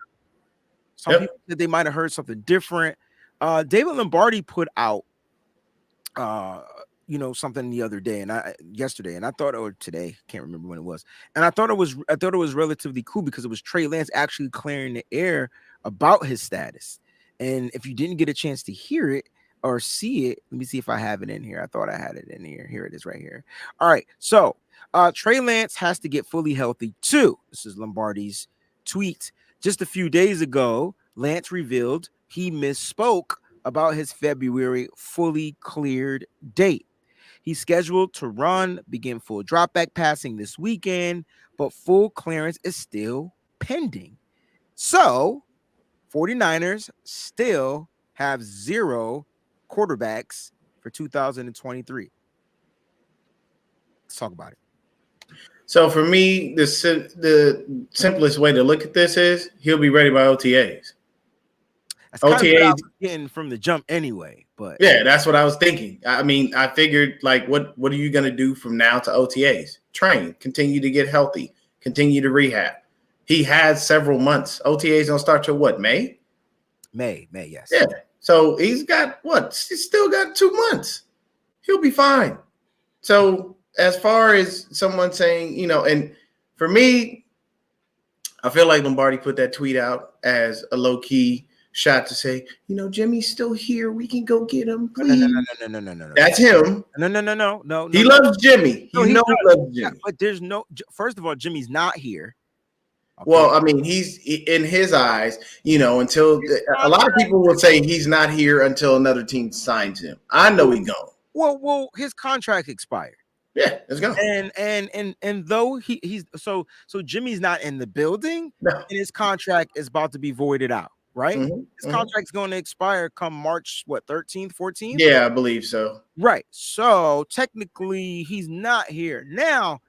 S1: Some people said they might have heard something different. David Lombardi put out something the other day yesterday, and I thought, or today, can't remember when it was. And I thought it was relatively cool because it was Trey Lance actually clearing the air about his status. And if you didn't get a chance to hear it or see it, let me see if I have it in here. I thought I had it in here. Here it is right here. All right. So Trey Lance has to get fully healthy too. This is Lombardi's tweet. Just a few days ago, Lance revealed he misspoke about his February fully cleared date. He's scheduled to begin full dropback passing this weekend, but full clearance is still pending. So 49ers still have 0 quarterbacks for 2023. Let's talk about it.
S3: So for me, the simplest way to look at this is he'll be ready by OTAs.
S1: That's kind of what I was getting from the jump anyway, but
S3: yeah, that's what I was thinking. I mean, I figured like, what are you going to do from now to OTAs? Train, continue to get healthy, continue to rehab. He has several months. OTAs don't start till what, May?
S1: May, yes.
S3: Yeah. So he's got He's still got 2 months. He'll be fine. So as far as someone saying, and for me, I feel like Lombardi put that tweet out as a low key shot to say, Jimmy's still here. We can go get him,
S1: No, no, no,
S3: please.
S1: no.
S3: That's him.
S1: No.
S3: He loves Jimmy.
S1: No,
S3: He
S1: he does.
S3: loves
S1: Yeah,
S3: Jimmy.
S1: but there's no. First of all, Jimmy's not here. Okay.
S3: Well, I mean, he's in his eyes, until
S1: His
S3: a lot of
S1: contract-
S3: people will say he's not here until another team signs him. I know he's gone.
S1: Well, his contract expired.
S3: Yeah, it's gone.
S1: And though he's so Jimmy's not in the building,
S3: No.
S1: and his contract is about to be voided out, right? His contract's going to expire come March 13th, 14th.
S3: Yeah, I believe so.
S1: Right. So technically, he's not here now.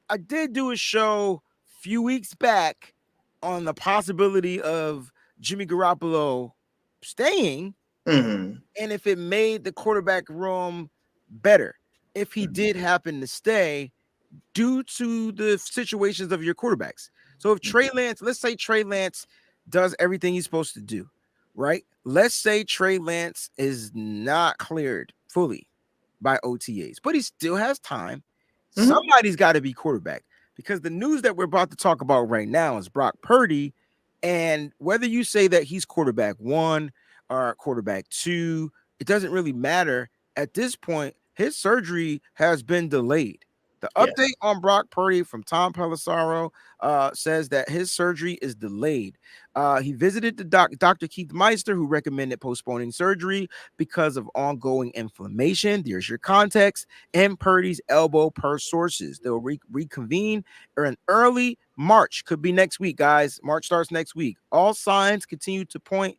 S1: I did do a show a few weeks back on the possibility of Jimmy Garoppolo staying,
S3: Mm-hmm.
S1: and if it made the quarterback room better if he did happen to stay due to the situations of your quarterbacks. So if Trey Lance, let's say Trey Lance does everything he's supposed to do, right? Let's say Trey Lance is not cleared fully by OTAs, but he still has time. Somebody's got to be quarterback, because the news that we're about to talk about right now is Brock Purdy. And whether you say that he's quarterback 1 or quarterback 2, it doesn't really matter. At this point, his surgery has been delayed. The update on Brock Purdy from Tom Pelissero says that his surgery is delayed. He visited the Dr. Keith Meister, who recommended postponing surgery because of ongoing inflammation. There's your context. And Purdy's elbow, per sources. They'll reconvene in early March. Could be next week, guys. March starts next week. All signs continue to point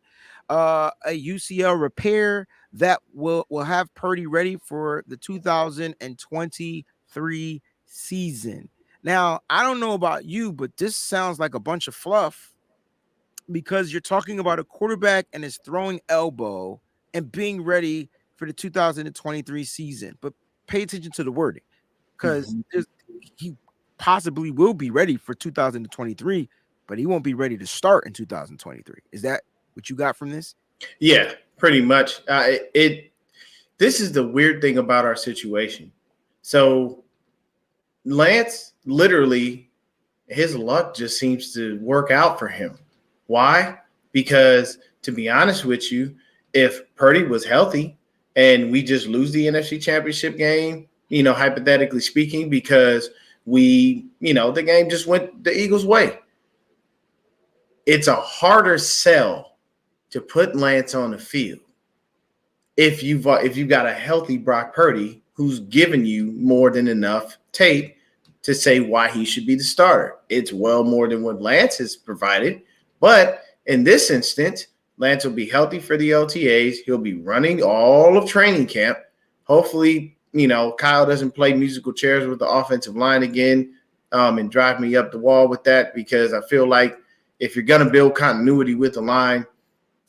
S1: a UCL repair that will have Purdy ready for the 2023 season. Now, I don't know about you, but this sounds like a bunch of fluff, because you're talking about a quarterback and his throwing elbow and being ready for the 2023 season. But pay attention to the wording, because he possibly will be ready for 2023, but he won't be ready to start in 2023. Is that what you got from this?
S3: Yeah, pretty much. This is the weird thing about our situation. So Lance, literally, his luck just seems to work out for him. Why? Because, to be honest with you, if Purdy was healthy and we just lose the NFC Championship game, hypothetically speaking, because the game just went the Eagles' way, it's a harder sell to put Lance on the field if you've got a healthy Brock Purdy who's given you more than enough tape to say why he should be the starter. It's well more than what Lance has provided. But in this instance, Lance will be healthy for the OTAs. He'll be running all of training camp. Hopefully, Kyle doesn't play musical chairs with the offensive line again and drive me up the wall with that, because I feel like if you're going to build continuity with the line,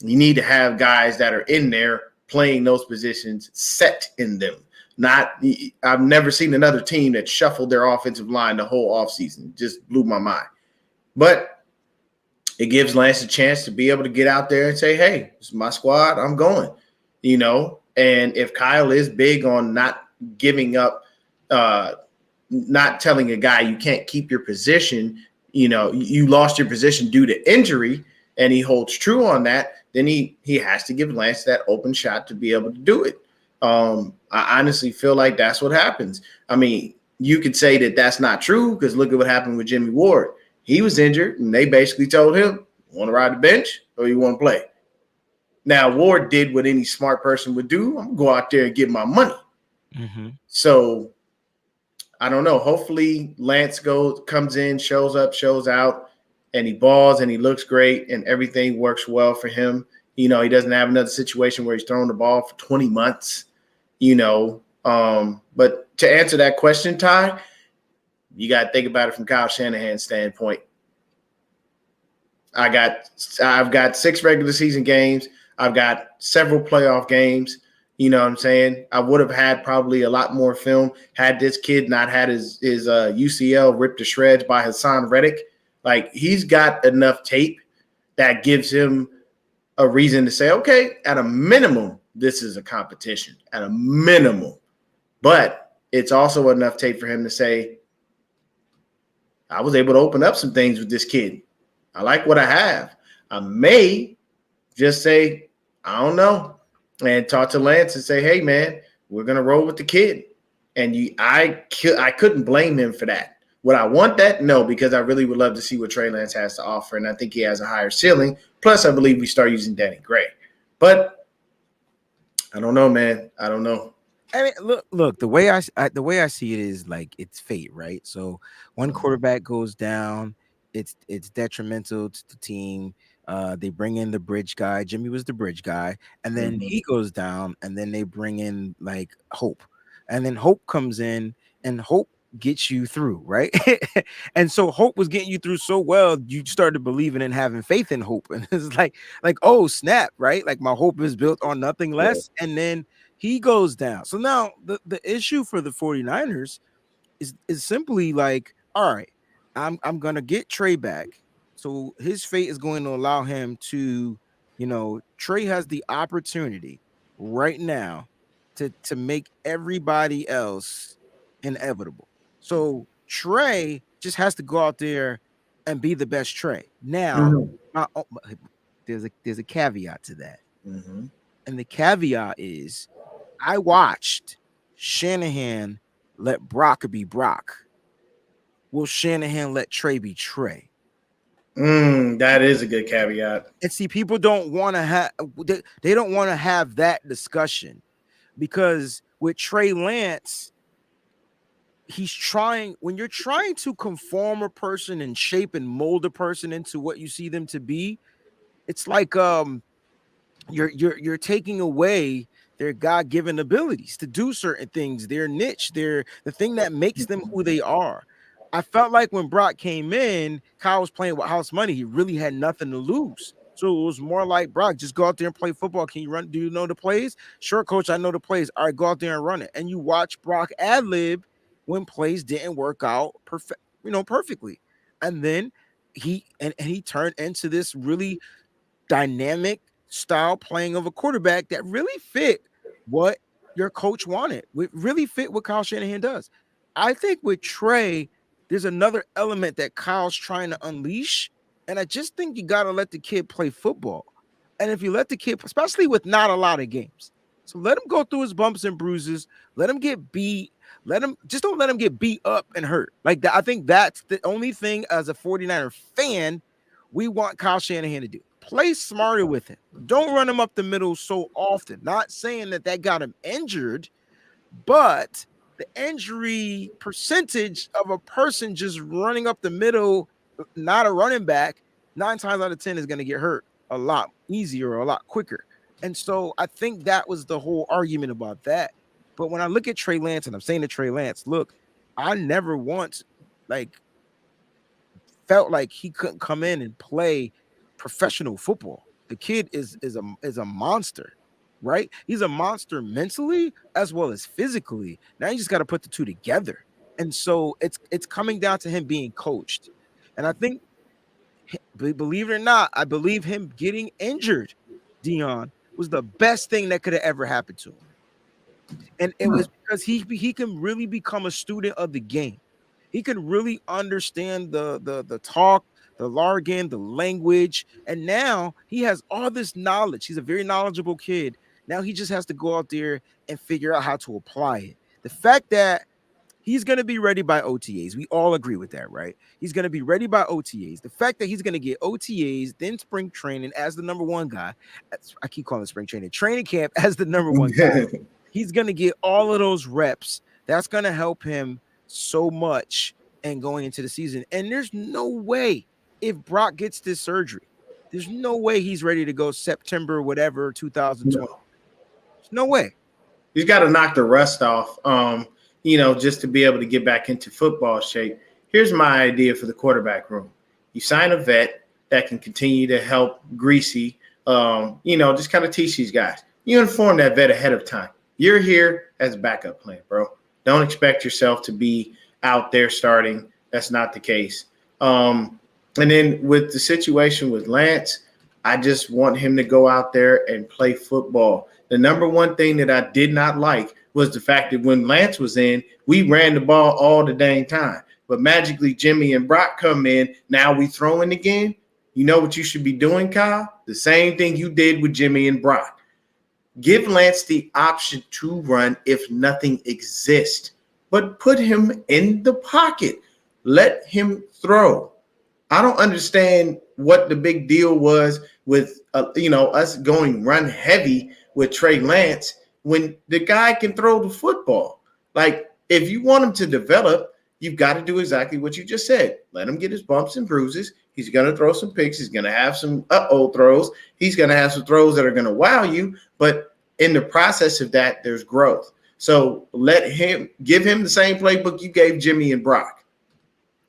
S3: you need to have guys that are in there playing those positions set in them. I've never seen another team that shuffled their offensive line the whole offseason. Just blew my mind. But it gives Lance a chance to be able to get out there and say, hey, this is my squad. I'm going, And if Kyle is big on not giving up, not telling a guy you can't keep your position, you lost your position due to injury, and he holds true on that, then he has to give Lance that open shot to be able to do it. I honestly feel like that's what happens. I mean, you could say that that's not true, because look at what happened with Jimmy Ward. He was injured, and they basically told him, want to ride the bench or you want to play? Now, Ward did what any smart person would do. I'm going to go out there and get my money. So I don't know. Hopefully Lance comes in, shows up, shows out, and he balls and he looks great and everything works well for him. He doesn't have another situation where he's throwing the ball for 20 months, But to answer that question, Ty, you got to think about it from Kyle Shanahan's standpoint. I've got 6 regular season games. I've got several playoff games. You know what I'm saying? I would have had probably a lot more film had this kid not had his UCL ripped to shreds by Hassan Reddick. Like, he's got enough tape that gives him a reason to say, okay, at a minimum, this is a competition, at a minimum. But it's also enough tape for him to say, I was able to open up some things with this kid. I like what I have. I may just say, I don't know, and talk to Lance and say, hey, man, we're going to roll with the kid. And I couldn't blame him for that. Would I want that? No, because I really would love to see what Trey Lance has to offer, and I think he has a higher ceiling. Plus, I believe we start using Danny Gray. But I don't know, man. I don't know.
S1: I mean, look. The way I see it is like it's fate, right? So one quarterback goes down, it's detrimental to the team. They bring in the bridge guy. Jimmy was the bridge guy, and then he goes down, and then they bring in like Hope, and then Hope comes in, and Hope gets you through, right? And so Hope was getting you through so well, you started believing and having faith in Hope, and it's like oh snap, right? Like my hope is built on nothing less, and then he goes down. So now the issue for the 49ers is simply like, all right, I'm gonna get Trey back. So his fate is going to allow him to, Trey has the opportunity right now to make everybody else inevitable. So Trey just has to go out there and be the best Trey. Now, there's a caveat to that. And the caveat is I watched Shanahan let Brock be Brock. Will Shanahan let Trey be Trey?
S3: That is a good caveat.
S1: And see, people don't want to have they don't want to have that discussion, because with Trey Lance, when you're trying to conform a person and shape and mold a person into what you see them to be, it's like you're taking away their God-given abilities to do certain things, their niche, the thing that makes them who they are. I felt like when Brock came in, Kyle was playing with house money. He really had nothing to lose. So it was more like, Brock, just go out there and play football. Can you run? Do you know the plays? Sure, coach, I know the plays. All right, go out there and run it. And you watch Brock ad-lib when plays didn't work out perfectly. And then he turned into this really dynamic style playing of a quarterback that really fit what your coach wanted. It really fit what Kyle Shanahan does. I think with Trey, there's another element that Kyle's trying to unleash, and I just think you got to let the kid play football. And if you let the kid, especially with not a lot of games, so let him go through his bumps and bruises, let him get beat, don't let him get beat up and hurt. Like that, I think that's the only thing as a 49er fan we want Kyle Shanahan to do. Play smarter with him. Don't run him up the middle so often. Not saying that got him injured, but the injury percentage of a person just running up the middle, not a running back, 9 times out of 10 is going to get hurt a lot easier or a lot quicker. And so I think that was the whole argument about that. But when I look at Trey Lance, and I'm saying to Trey Lance, look, I never once felt like he couldn't come in and play professional football. The kid is a monster, right? He's a monster mentally as well as physically. Now you just got to put the two together. And so it's coming down to him being coached. And I think, believe it or not, I believe him getting injured, Dion, was the best thing that could have ever happened to him. And it was because he can really become a student of the game. He can really understand the talk, the jargon, the language, and now he has all this knowledge. He's a very knowledgeable kid. Now he just has to go out there and figure out how to apply it. The fact that he's going to be ready by OTAs, we all agree with that, right? He's going to be ready by OTAs. The fact that he's going to get OTAs, then spring training as the number one guy. I keep calling it spring training camp as the number one guy. He's going to get all of those reps. That's going to help him so much and going into the season. And there's no way, if Brock gets this surgery, there's no way he's ready to go September, whatever, 2020. There's no way.
S3: He's got to knock the rust off, just to be able to get back into football shape. Here's my idea for the quarterback room. You sign a vet that can continue to help Greasy, just kind of teach these guys. You inform that vet ahead of time. You're here as a backup plan, bro. Don't expect yourself to be out there starting. That's not the case. And then with the situation with Lance, I just want him to go out there and play football. The number one thing that I did not like was the fact that when Lance was in, we ran the ball all the dang time. But magically, Jimmy and Brock come in. Now we throwing again. You know what you should be doing, Kyle? The same thing you did with Jimmy and Brock. Give Lance the option to run if nothing exists, but put him in the pocket. Let him throw. I don't understand what the big deal was with us going run heavy with Trey Lance when the guy can throw the football. Like, if you want him to develop, you've got to do exactly what you just said. Let him get his bumps and bruises. He's going to throw some picks. He's going to have some throws. He's going to have some throws that are going to wow you. But in the process of that, there's growth. So give him the same playbook you gave Jimmy and Brock,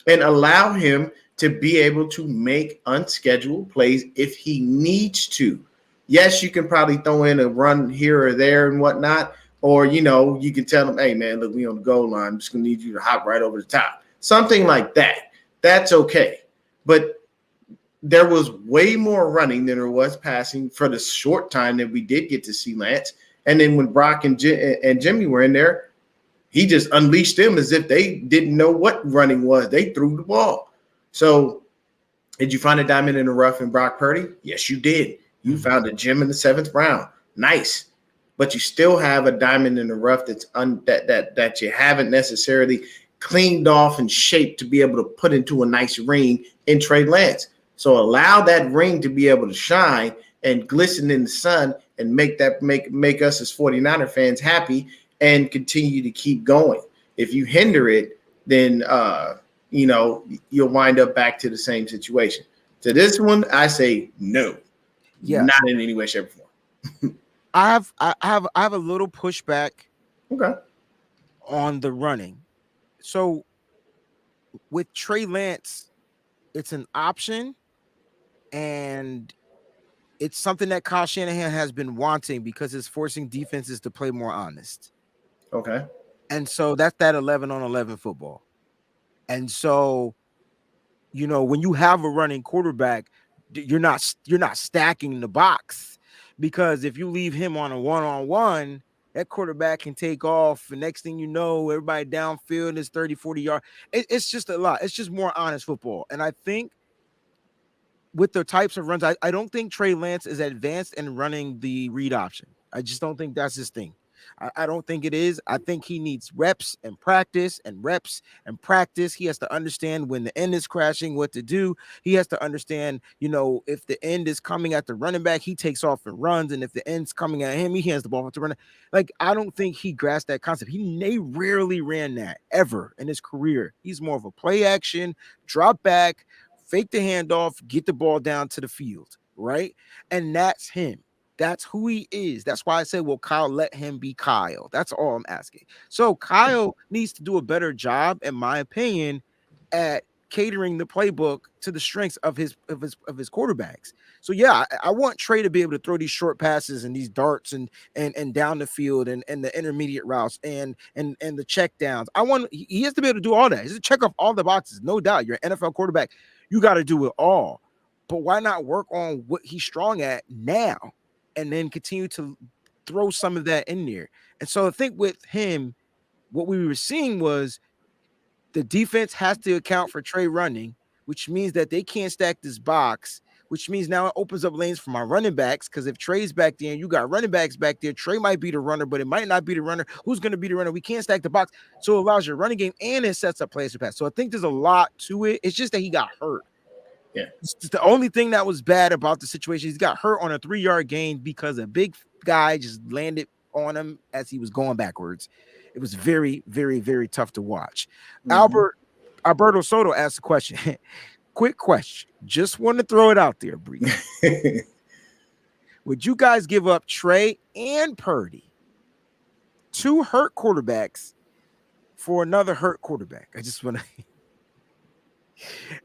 S3: and allow him to be able to make unscheduled plays if he needs to. Yes, you can probably throw in a run here or there and whatnot. Or, you can tell him, hey, man, look, we on the goal line. I'm just going to need you to hop right over the top. Something like that. That's okay. But there was way more running than there was passing for the short time that we did get to see Lance. And then when Brock and Jimmy were in there, he just unleashed them as if they didn't know what running was. They threw the ball. So did you find a diamond in the rough in Brock Purdy? Yes, you did. You found a gem in the 7th round. Nice. But you still have a diamond in the rough that's that you haven't necessarily cleaned off and shaped to be able to put into a nice ring in Trey Lance. So allow that ring to be able to shine and glisten in the sun and make us as 49er fans happy and continue to keep going. If you hinder it, then you'll wind up back to the same situation. To this one, I say no. Yeah, not in any way, shape, or form.
S1: I have a little pushback on the running. So with Trey Lance, it's an option, and it's something that Kyle Shanahan has been wanting because it's forcing defenses to play more honest.
S3: Okay.
S1: And so that's that 11-on-11 football. And so, when you have a running quarterback, you're not stacking the box, because if you leave him on a one-on-one, that quarterback can take off. The next thing you know, everybody downfield is 30, 40 yards. It's just a lot. It's just more honest football. And I think with the types of runs, I don't think Trey Lance is advanced in running the read option. I just don't think that's his thing. I don't think it is. I think he needs reps and practice and reps and practice. He has to understand when the end is crashing, what to do. He has to understand, if the end is coming at the running back, he takes off and runs. And if the end's coming at him, he hands the ball to running. Like, I don't think he grasped that concept. They rarely ran that ever in his career. He's more of a play action, drop back, fake the handoff, get the ball down to the field, right? And that's him. That's who he is. That's why I say, well, Kyle, let him be Kyle. That's all I'm asking. So Kyle needs to do a better job, in my opinion, at catering the playbook to the strengths of his quarterbacks. So yeah, I want Trey to be able to throw these short passes and these darts and down the field and the intermediate routes and the check downs. He has to be able to do all that. He has to check off all the boxes, no doubt. You're an NFL quarterback. You got to do it all. But why not work on what he's strong at now and then continue to throw some of that in there? And so I think with him, what we were seeing was the defense has to account for Trey running, which means that they can't stack this box, which means now it opens up lanes for my running backs, because if Trey's back there and you got running backs back there, Trey might be the runner, but it might not be the runner. Who's going to be the runner? We can't stack the box. So it allows your running game and it sets up plays to pass. So I think there's a lot to it. It's just that he got hurt.
S3: Yeah.
S1: It's the only thing that was bad about the situation. He's got hurt on a 3-yard gain because a big guy just landed on him as he was going backwards. It was very, very, very tough to watch. Mm-hmm. Alberto Soto asked a question. Quick question. Just want to throw it out there, Bree. Would you guys give up Trey and Purdy, 2 hurt quarterbacks, for another hurt quarterback? I just want to...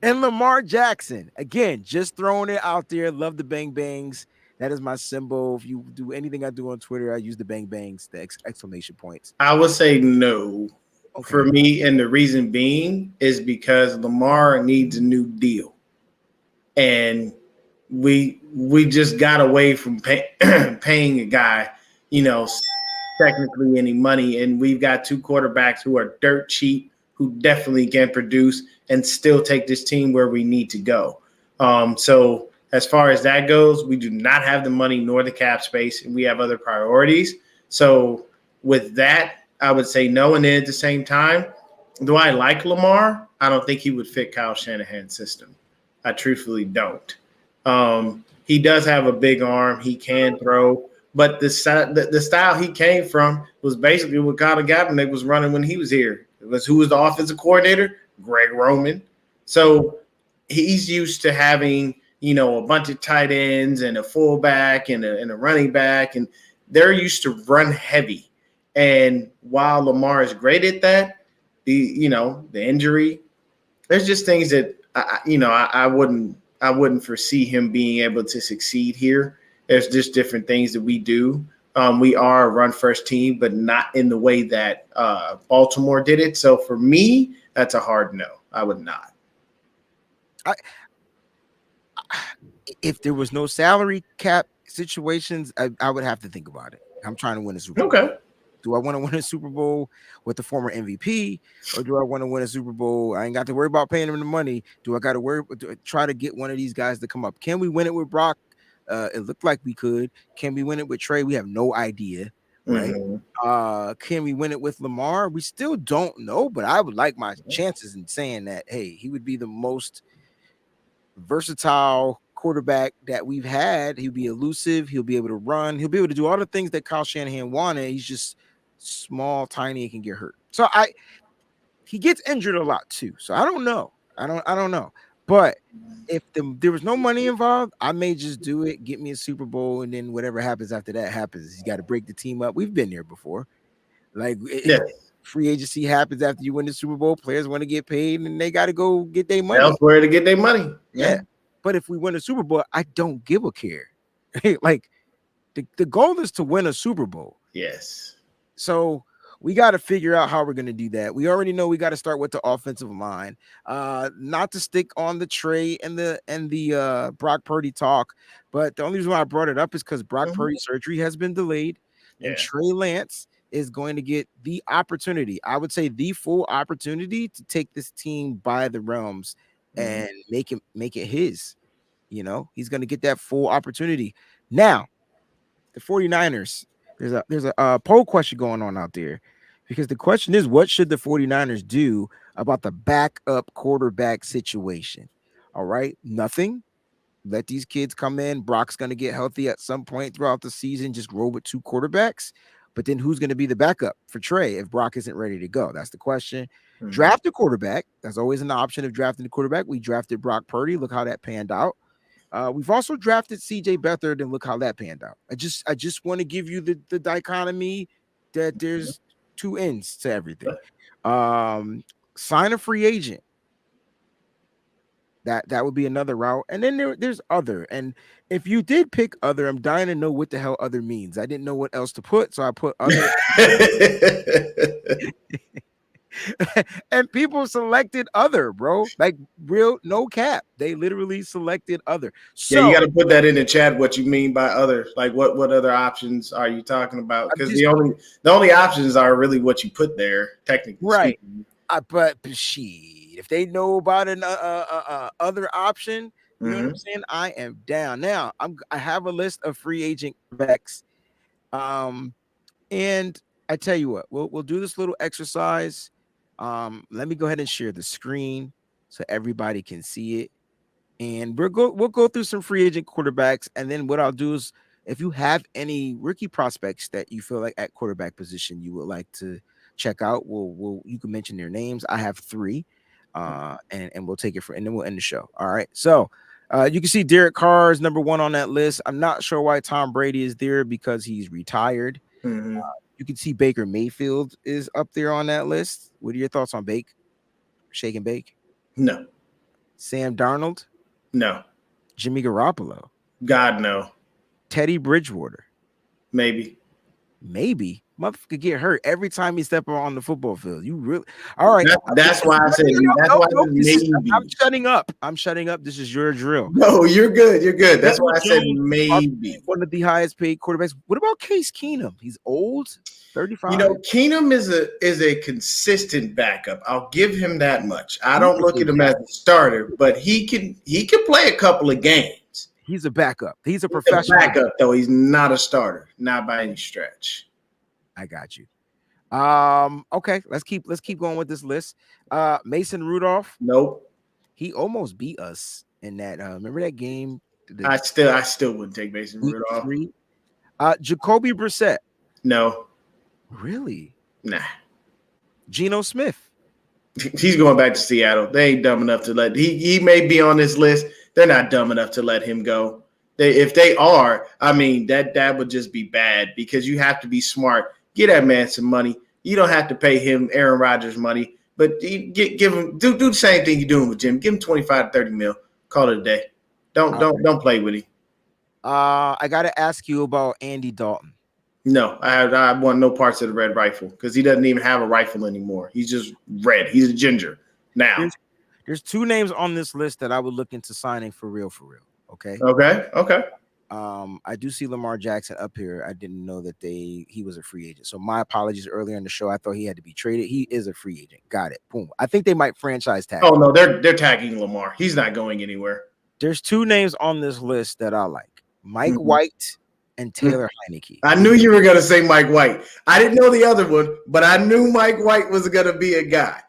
S1: And Lamar Jackson, again, just throwing it out there. Love the bang bangs. That is my symbol. If you do anything I do on Twitter, I use the bang bangs, the exclamation points.
S3: I would say no for me. And the reason being is because Lamar needs a new deal. And we just got away from paying a guy, technically any money. And we've got 2 quarterbacks who are dirt cheap, who definitely can produce and still take this team where we need to go. So as far as that goes, we do not have the money nor the cap space, and we have other priorities. So with that, I would say no. And then at the same time, do I like Lamar? I don't think he would fit Kyle Shanahan's system. I truthfully don't. He does have a big arm. He can throw. But the style he came from was basically what Kyle Kaepernick was running when he was here. It was who was the offensive coordinator? Greg Roman. So he's used to having, a bunch of tight ends and a fullback and a running back, and they're used to run heavy. And while Lamar is great at that, the injury, there's just things that I wouldn't foresee him being able to succeed here. There's just different things that we do. We are a run first team, but not in the way that Baltimore did it. So for me, that's a hard no. I would not.
S1: If there was no salary cap situations, I would have to think about it. I'm trying to win a Super Bowl.
S3: Okay.
S1: Do I want to win a Super Bowl with the former MVP, or do I want to win a Super Bowl? I ain't got to worry about paying them the money. Do I got to try to get one of these guys to come up? Can we win it with Brock? It looked like we could. Can we win it with Trey? We have no idea, right? Mm-hmm. Can we win it with Lamar? We still don't know, but I would like my chances in saying that, hey, he would be the most versatile quarterback that we've had. He'll be elusive. He'll be able to run. He'll be able to do all the things that Kyle Shanahan wanted. He's just small, tiny, and can get hurt. So he gets injured a lot too. So I don't know. I don't know. But if there was no money involved, I may just do it, get me a Super Bowl, and then whatever happens after that happens. You got to break the team up. We've been there before. Like free agency happens after you win the Super Bowl. Players want to get paid, and they got to go get their money
S3: elsewhere to get their money.
S1: Yeah. But if we win a Super Bowl, I don't give a care. Like the goal is to win a Super Bowl.
S3: Yes.
S1: So we got to figure out how we're going to do that. We already know we got to start with the offensive line. Not to stick on the Trey and the Brock Purdy talk, but the only reason why I brought it up is because Brock Purdy surgery has been delayed, and Trey Lance is going to get the opportunity. I would say the full opportunity to take this team by the realms and make it his. He's going to get that full opportunity. Now, the 49ers, there's a poll question going on out there, because the question is, what should the 49ers do about the backup quarterback situation? All right, nothing. Let these kids come in. Brock's going to get healthy at some point throughout the season. Just roll with two quarterbacks. But then who's going to be the backup for Trey if Brock isn't ready to go? That's the question. Draft a quarterback. That's always an option of drafting a quarterback. We drafted Brock Purdy. Look how that panned out. We've also drafted CJ Beathard, and look how that panned out. I just want to give you the dichotomy that there's two ends to everything. Sign a free agent. That would be another route. And then there's other. And if you did pick other, I'm dying to know what the hell other means. I didn't know what else to put, so I put other. And people selected other, bro. Like real, no cap. They literally selected other. So
S3: you got to put that in the chat. What you mean by other? Like what other options are you talking about? Because the only options are really what you put there, technically.
S1: Right. But if they know about an other option, you know what I'm saying? I am down. Now I have a list of free agent backs. And I tell you what, we'll do this little exercise. Let me go ahead and share the screen so everybody can see it. And we'll go through some free agent quarterbacks. And then what I'll do is, if you have any rookie prospects that you feel like at quarterback position you would like to check out, you can mention their names. I have 3, and we'll take it and then we'll end the show. All right. So you can see Derek Carr is number 1 on that list. I'm not sure why Tom Brady is there, because he's retired. You can see Baker Mayfield is up there on that list. What are your thoughts on Shake and Bake?
S3: No.
S1: Sam Darnold?
S3: No.
S1: Jimmy Garoppolo?
S3: God, no.
S1: Teddy Bridgewater?
S3: Maybe.
S1: Motherfucker get hurt every time he step on the football field. You really all right?
S3: That's why I said maybe.
S1: I'm shutting up. This is your drill.
S3: No, you're good. That's why I said maybe.
S1: One of the highest paid quarterbacks. What about Case Keenum? He's old, 35.
S3: Keenum is a consistent backup. I'll give him that much. I don't look at him as a starter, but he can play a couple of games.
S1: He's a backup. He's a
S3: He's a
S1: professional
S3: backup, though. He's not a starter, not by any stretch.
S1: I got you. Okay, let's keep going with this list. Mason Rudolph,
S3: Nope.
S1: he almost beat us in that. Remember that game?
S3: I still wouldn't take Mason
S1: Week
S3: Rudolph.
S1: 3. Jacoby Brissett.
S3: No.
S1: Really?
S3: Nah.
S1: Geno Smith.
S3: He's going back to Seattle. They ain't dumb enough to let he may be on this list. They're not dumb enough to let him go. If they are, I mean, that would just be bad because you have to be smart. Get that man some money. You don't have to pay him Aaron Rodgers money, but give him do the same thing you're doing with Jim. Give him 25 to 30 mil. Call it a day. Don't play with him.
S1: I gotta ask you about Andy Dalton.
S3: No, I want no parts of the red rifle because he doesn't even have a rifle anymore. He's just red. He's a ginger now.
S1: There's 2 names on this list that I would look into signing for real. Okay.
S3: Okay.
S1: I do see Lamar Jackson up here. I didn't know that he was a free agent. So my apologies earlier in the show. I thought he had to be traded. He is a free agent. Got it. Boom. I think they might franchise tag.
S3: Oh no, they're tagging Lamar. He's not going anywhere.
S1: There's 2 names on this list that I like: Mike White and Taylor Heineke.
S3: I knew you were going to say Mike White. I didn't know the other one, but I knew Mike White was going to be a guy.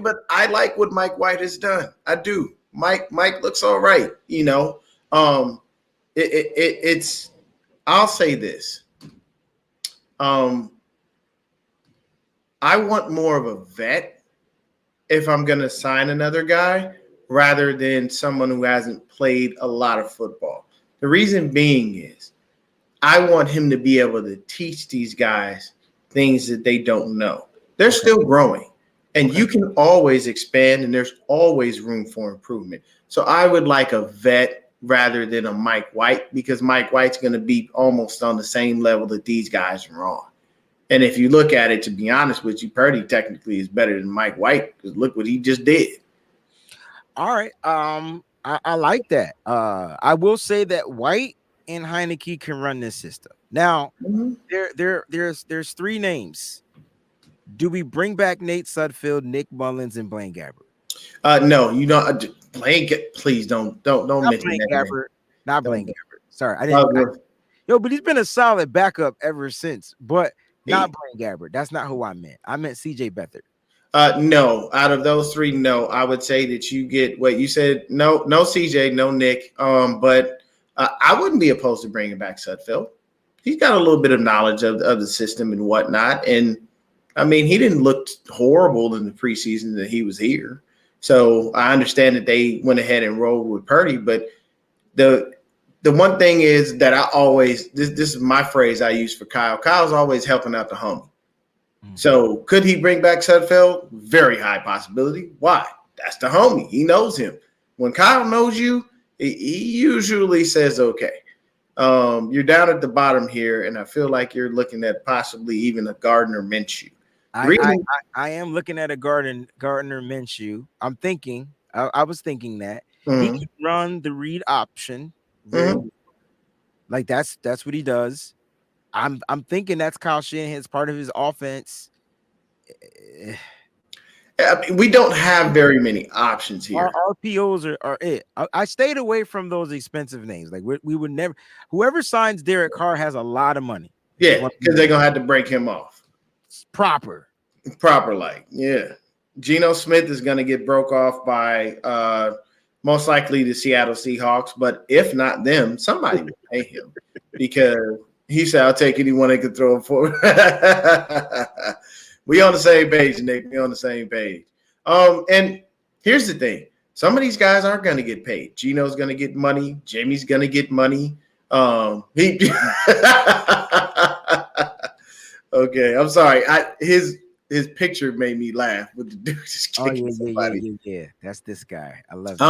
S3: But I like what Mike White has done. I do. Mike looks all right. You know, it's. I'll say this. I want more of a vet if I'm going to sign another guy rather than someone who hasn't played a lot of football. The reason being is I want him to be able to teach these guys things that they don't know. They're still growing, and you can always expand, and there's always room for improvement. So I would like a vet rather than a Mike White because Mike White's going to be almost on the same level that these guys are on. And if you look at it, to be honest with you, Purdy technically is better than Mike White because look what he just did. All
S1: right. I like that. I will say that White and Heineke can run this system. Now, there's 3 names. Do we bring back Nate Sudfeld, Nick Mullins, and Blaine Gabbert?
S3: No, you don't. Blaine, please don't mention
S1: Blaine
S3: that.
S1: Gabbert. Not Blaine Gabbert. Sorry, I didn't. But he's been a solid backup ever since. But not Blaine Gabbert. That's not who I meant. I meant CJ Beathard.
S3: No, out of those 3, no. I would say that you get what you said. No CJ, no Nick. But I wouldn't be opposed to bringing back Sudfeld. He's got a little bit of knowledge of the system and whatnot. And, I mean, he didn't look horrible in the preseason that he was here. So I understand that they went ahead and rolled with Purdy. But the one thing is that I always – this is my phrase I use for Kyle. Kyle's always helping out the homie. So could he bring back Sudfeld? Very high possibility. Why? That's the homie. He knows him. When Kyle knows you, he usually says, okay, you're down at the bottom here, and I feel like you're looking at possibly even a Gardner Minshew.
S1: I am looking at a Gardner Minshew. I'm thinking, I was thinking that he can run the read option. Like that's what he does. I'm thinking that's Kyle Shanahan's part of his offense.
S3: I mean, we don't have very many options here.
S1: Our RPOs are it. I stayed away from those expensive names. Like we would never. Whoever signs Derek Carr has a lot of money.
S3: Yeah, because they're gonna have to break him off.
S1: It's proper,
S3: like yeah. Geno Smith is gonna get broke off by most likely the Seattle Seahawks, but if not them, somebody will pay him because he said, "I'll take anyone they can throw him for." We on the same page, Nick. We on the same page. And here's the thing: some of these guys aren't going to get paid. Geno's going to get money. Jimmy's going to get money. Okay, I'm sorry. His picture made me laugh with the dude just kicking somebody.
S1: Yeah. That's this guy. I love it.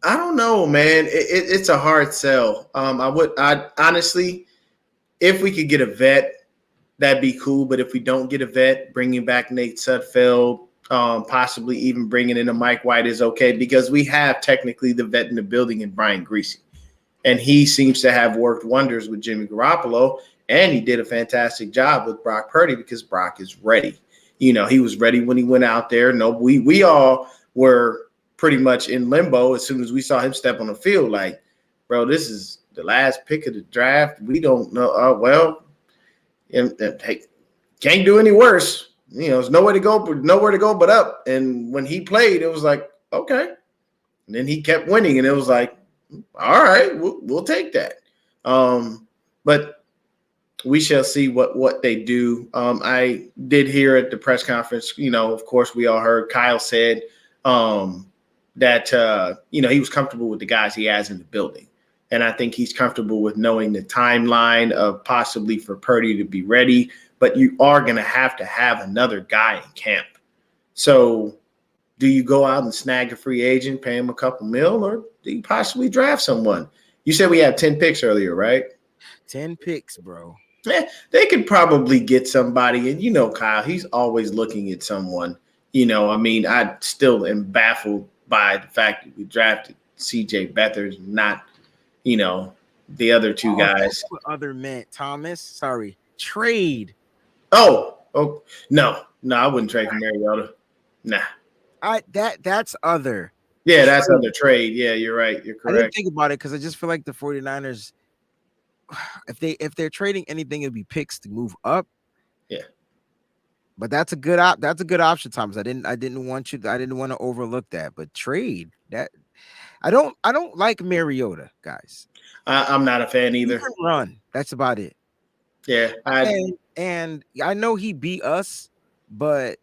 S3: I don't know, man. It's a hard sell. I honestly, if we could get a vet, that'd be cool. But if we don't get a vet, bringing back Nate Sudfeld, possibly even bringing in a Mike White is okay because we have technically the vet in the building in Brian Griese. And he seems to have worked wonders with Jimmy Garoppolo. And he did a fantastic job with Brock Purdy because Brock is ready. You know, he was ready when he went out there. No, we all were pretty much in limbo as soon as we saw him step on the field. Like, bro, this is the last pick of the draft. We don't know. Hey, can't do any worse. There's nowhere to go but up. And when he played, it was like, okay. And then he kept winning, and it was like, all right, we'll take that. But we shall see what they do. I did hear at the press conference, of course, we all heard Kyle said that, he was comfortable with the guys he has in the building. And I think he's comfortable with knowing the timeline of possibly for Purdy to be ready. But you are going to have another guy in camp. So do you go out and snag a free agent, pay him a couple mil, or do you possibly draft someone? You said we had 10 picks earlier, right?
S1: 10 picks, bro.
S3: They could probably get somebody. And, Kyle, he's always looking at someone. I still am baffled by the fact that we drafted C.J. Beathard, not, the other two guys.
S1: That's what other meant, Thomas. Sorry. Trade.
S3: Oh, no, I wouldn't trade for Mariota. Nah.
S1: That's other.
S3: Yeah, that's other trade. Yeah, you're right. You're correct.
S1: I didn't think about it because I just feel like the 49ers, if they're trading anything, it'd be picks to move up.
S3: Yeah.
S1: But that's a good option, Thomas. I didn't want to overlook that. But trade that I don't like Mariota, guys.
S3: I'm not a fan either.
S1: Run. That's about it.
S3: Yeah.
S1: And I know he beat us, but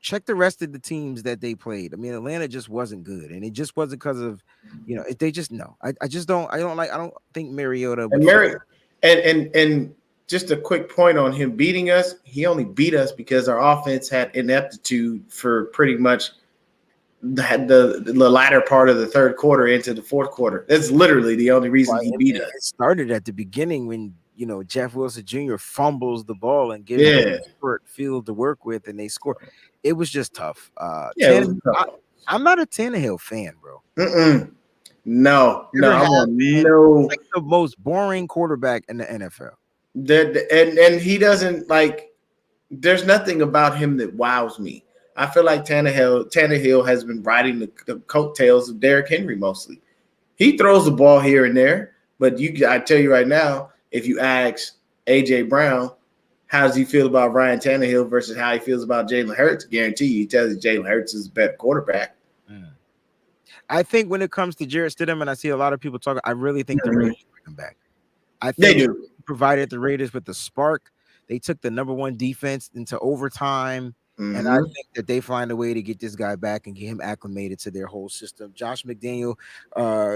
S1: check the rest of the teams that they played. I mean, Atlanta just wasn't good, and it just wasn't because of, they just no. I don't think Mariota would
S3: and just a quick point on him beating us. He only beat us because our offense had ineptitude for pretty much the latter part of the third quarter into the fourth quarter. That's literally the only reason he beat us.
S1: It started at the beginning when Jeff Wilson Jr. fumbles the ball and gives them a field to work with, and they score. It was just tough. I'm not a Tannehill fan, bro.
S3: No,
S1: like the most boring quarterback in the NFL.
S3: And he doesn't there's nothing about him that wows me. I feel like Tannehill has been riding the coattails of Derrick Henry mostly. He throws the ball here and there, but I tell you right now, if you ask A.J. Brown, how does he feel about Ryan Tannehill versus how he feels about Jalen Hurts, guarantee you he tells you Jalen Hurts is a better quarterback.
S1: I think when it comes to Jarrett Stidham, and I see a lot of people talking, I really think the Raiders bring him back. I think
S3: they do.
S1: Provided the Raiders with the spark. They took the number one defense into overtime. And I think that they find a way to get this guy back and get him acclimated to their whole system. Josh McDaniel,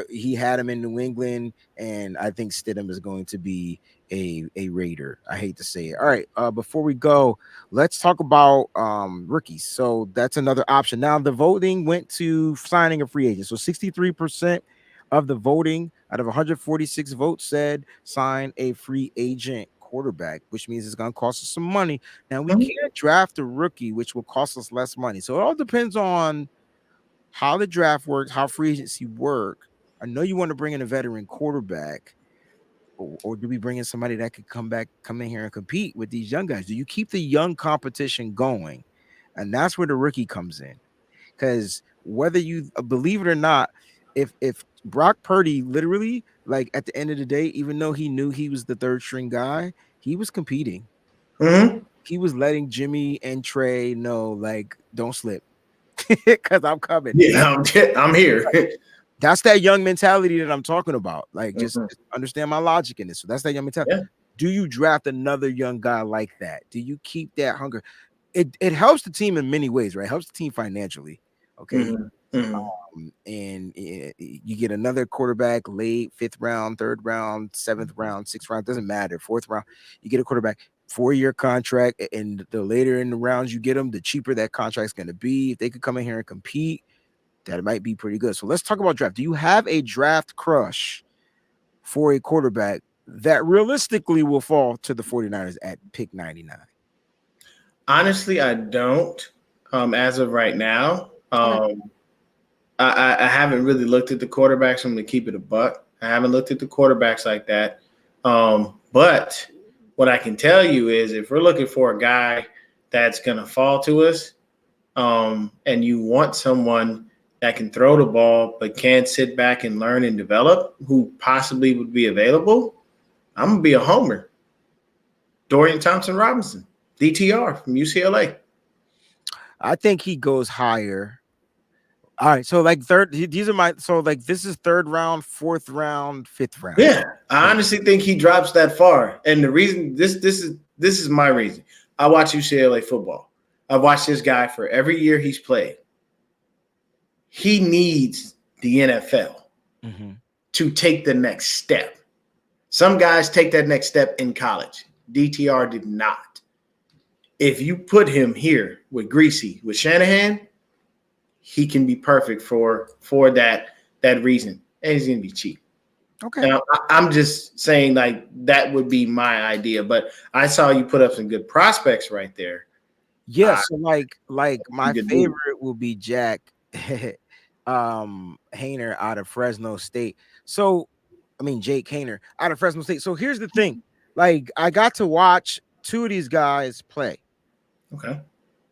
S1: he had him in New England, and I think Stidham is going to be a Raider. I hate to say it. All right, before we go, let's talk about rookies. So that's another option. Now, the voting went to signing a free agent. So 63% of the voting out of 146 votes said sign a free agent quarterback, which means it's going to cost us some money. Now we can't draft a rookie, which will cost us less money. So it all depends on how the draft works, how free agency work. I know you want to bring in a veteran quarterback, or do we bring in somebody that could come in here and compete with these young guys? Do you keep the young competition going? And that's where the rookie comes in, because whether you believe it or not, if Brock Purdy literally, at the end of the day, even though he knew he was the third string guy, he was competing. He was letting Jimmy and Trey know, don't slip, because I'm coming.
S3: Yeah, I'm here.
S1: That's that young mentality that I'm talking about. Just understand my logic in this. So that's that young mentality. Yeah. Do you draft another young guy like that? Do you keep that hunger? It helps the team in many ways, right? It helps the team financially. Okay. And you get another quarterback late, 5th round, 3rd round, 7th round, 6th round, doesn't matter. 4th round, you get a quarterback, 4-year contract, and the later in the rounds you get them, the cheaper that contract's going to be. If they could come in here and compete, that might be pretty good. So let's talk about draft. Do you have a draft crush for a quarterback that realistically will fall to the 49ers at pick 99?
S3: Honestly, I don't. As of right now, I haven't really looked at the quarterbacks. I'm going to keep it a buck. I haven't looked at the quarterbacks like that. But what I can tell you is if we're looking for a guy that's going to fall to us, and you want someone that can throw the ball but can't sit back and learn and develop, who possibly would be available, I'm going to be a homer. Dorian Thompson-Robinson, DTR from UCLA.
S1: I think he goes higher. All right, so like these are my this is third round, fourth round, fifth round.
S3: Yeah, I honestly think he drops that far, and the reason this is my reason. I watch UCLA football. I've watched this guy for every year he's played. He needs the NFL to take the next step. Some guys take that next step in college. DTR did not. If you put him here with Greasy, with Shanahan, he can be perfect for that reason, and he's going to be cheap.
S1: Okay.
S3: Now, I'm just saying like that would be my idea, but I saw you put up some good prospects right there.
S1: Yeah, so like my favorite will be Jack Hayner out of Fresno State. So, I mean Jake Hayner out of Fresno State. So here's the thing. Like I got to watch two of these guys play.
S3: Okay.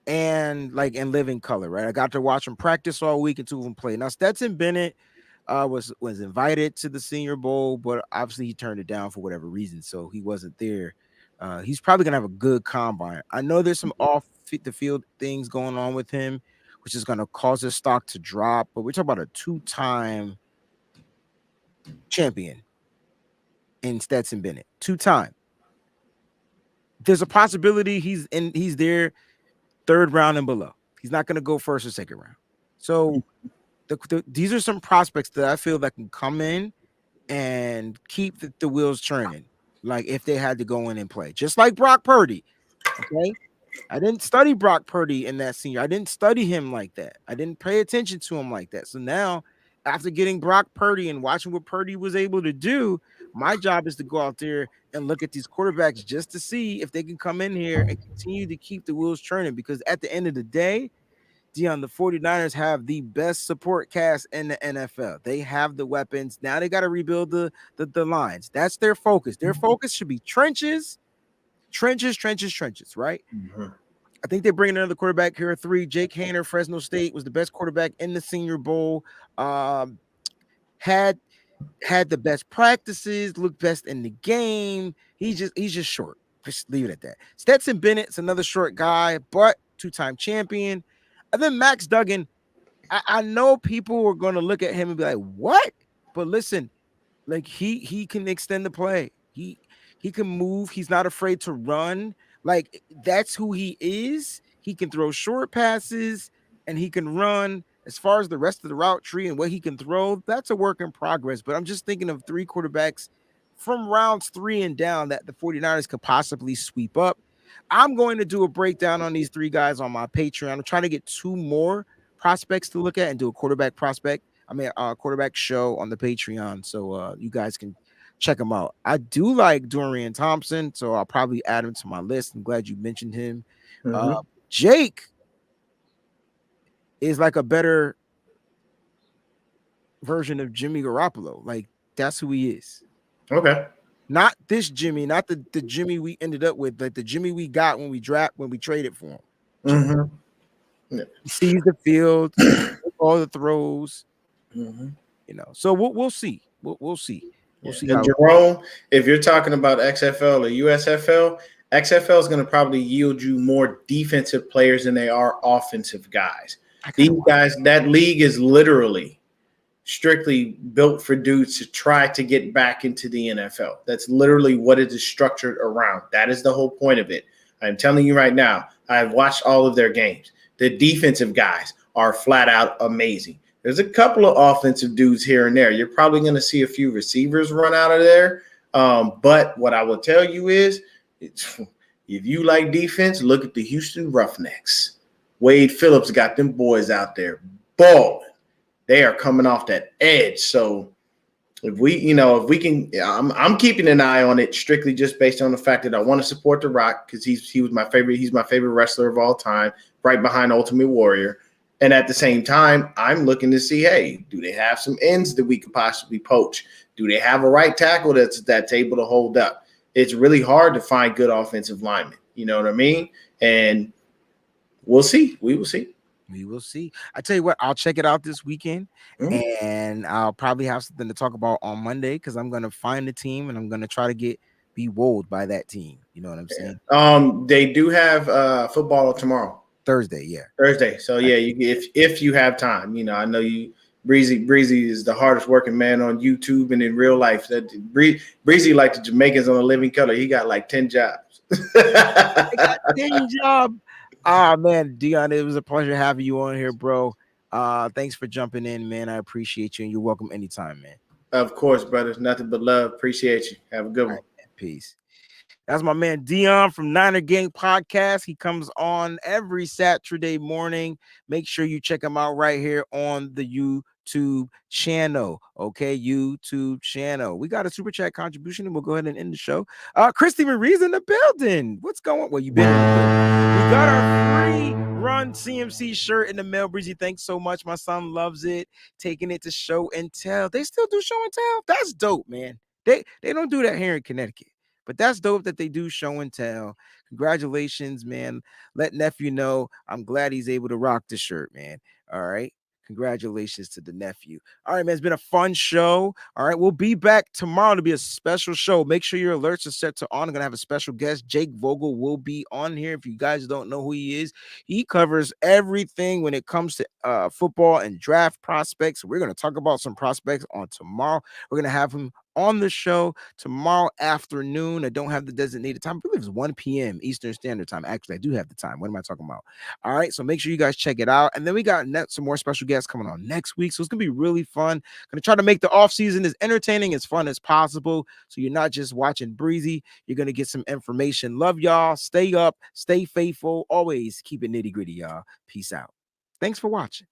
S1: And live in color, right? I got to watch them practice all week and two of them play. Now Stetson Bennett was invited to the Senior Bowl, but obviously he turned it down for whatever reason, so he wasn't there. He's probably gonna have a good combine. I know there's some off the field things going on with him, which is gonna cause his stock to drop. But we're talking about a two-time champion in Stetson Bennett, two-time. There's a possibility he's there third round and below. He's not going to go first or second round. So these are some prospects that I feel that can come in and keep the wheels turning. Like if they had to go in and play, just like Brock Purdy. Okay. I didn't study Brock Purdy in that senior. I didn't study him like that. I didn't pay attention to him like that. So now after getting Brock Purdy and watching what Purdy was able to do, my job is to go out there and look at these quarterbacks just to see if they can come in here and continue to keep the wheels turning. Because at the end of the day, Dion, the 49ers have the best support cast in the NFL. They have the weapons. Now they got to rebuild the lines. That's their focus. Their focus should be trenches, right?
S3: Mm-hmm.
S1: I think they're bringing another quarterback here. 3, Jake Hayner, Fresno State, was the best quarterback in the Senior Bowl. Had the best practices, looked best in the game. He's just short. Just leave it at that. Stetson Bennett's another short guy, but two-time champion. And then Max Duggan. I know people were going to look at him and be like, "What?" But listen, like he can extend the play. He can move. He's not afraid to run. Like that's who he is. He can throw short passes and he can run. As far as the rest of the route tree and what he can throw, that's a work in progress. But I'm just thinking of 3 quarterbacks from rounds 3 and down that the 49ers could possibly sweep up. I'm going to do a breakdown on these 3 guys on my Patreon. I'm trying to get 2 more prospects to look at and do a quarterback show on the Patreon. So you guys can check them out. I do like Dorian Thompson, so I'll probably add him to my list. I'm glad you mentioned him. Jake is like a better version of Jimmy Garoppolo. Like that's who he is.
S3: Okay.
S1: Not this Jimmy, not the Jimmy we ended up with, like the Jimmy we got when we traded for him.
S3: Mm-hmm.
S1: Yeah. He sees the field, all the throws. You know, so we'll see. We'll see. We'll see.
S3: And Jerome, if you're talking about XFL or USFL, XFL is going to probably yield you more defensive players than they are offensive guys. These guys, that league is literally strictly built for dudes to try to get back into the NFL. That's literally what it is structured around. That is the whole point of it. I'm telling you right now, I've watched all of their games. The defensive guys are flat out amazing. There's a couple of offensive dudes here and there. You're probably going to see a few receivers run out of there. But what I will tell you is, if you like defense, look at the Houston Roughnecks. Wade Phillips got them boys out there balling. They are coming off that edge. So if we can, I'm keeping an eye on it strictly just based on the fact that I want to support The Rock because he was my favorite. He's my favorite wrestler of all time, right behind Ultimate Warrior. And at the same time, I'm looking to see, hey, do they have some ends that we could possibly poach? Do they have a right tackle that's able to hold up? It's really hard to find good offensive linemen. You know what I mean? And we'll see. We will see.
S1: We will see. I tell you what, I'll check it out this weekend,
S3: Mhm.
S1: and I'll probably have something to talk about on Monday because I'm gonna find the team and I'm gonna try to be wowed by that team. You know what I'm saying?
S3: They do have football tomorrow,
S1: Thursday, yeah.
S3: Thursday. So yeah, if you have time, I know you. Breezy is the hardest working man on YouTube and in real life. That Breezy, like the Jamaicans on A Living Color, he got like 10 jobs.
S1: I got day job. Ah man, Dion, it was a pleasure having you on here, bro. Thanks for jumping in, man. I appreciate you, and you're welcome anytime, man.
S3: Of course, brothers. Nothing but love. Appreciate you. Have a good
S1: All
S3: one.
S1: right, man. Peace. That's my man Dion from Niner Gang Podcast. He comes on every Saturday morning. Make sure you check him out right here on the YouTube channel. Okay, YouTube channel. We got a super chat contribution, and we'll go ahead and end the show. Christy Marie's in the building. What's going on? Well, you've been in the building. We got our free run CMC shirt in the mail. Breezy, thanks so much. My son loves it. Taking it to show and tell. They still do show and tell. That's dope, man. They don't do that here in Connecticut. But that's dope that they do show and tell. Congratulations, man. Let nephew know. I'm glad he's able to rock the shirt, man. All right. Congratulations to the nephew. All right, man. It's been a fun show. All right. We'll be back tomorrow to be a special show. Make sure your alerts are set to on. I'm going to have a special guest. Jake Vogel will be on here. If you guys don't know who he is, he covers everything when it comes to football and draft prospects. We're going to talk about some prospects on tomorrow. We're going to have him on the show tomorrow afternoon. I don't have the designated time. I believe it's 1 p.m. Eastern Standard Time. Actually, I do have the time. What am I talking about? All right. So make sure you guys check it out. And then we got some more special guests coming on next week. So it's going to be really fun. Going to try to make the off season as entertaining, as fun as possible. So you're not just watching Breezy. You're going to get some information. Love y'all. Stay up. Stay faithful. Always keep it nitty gritty, y'all. Peace out. Thanks for watching.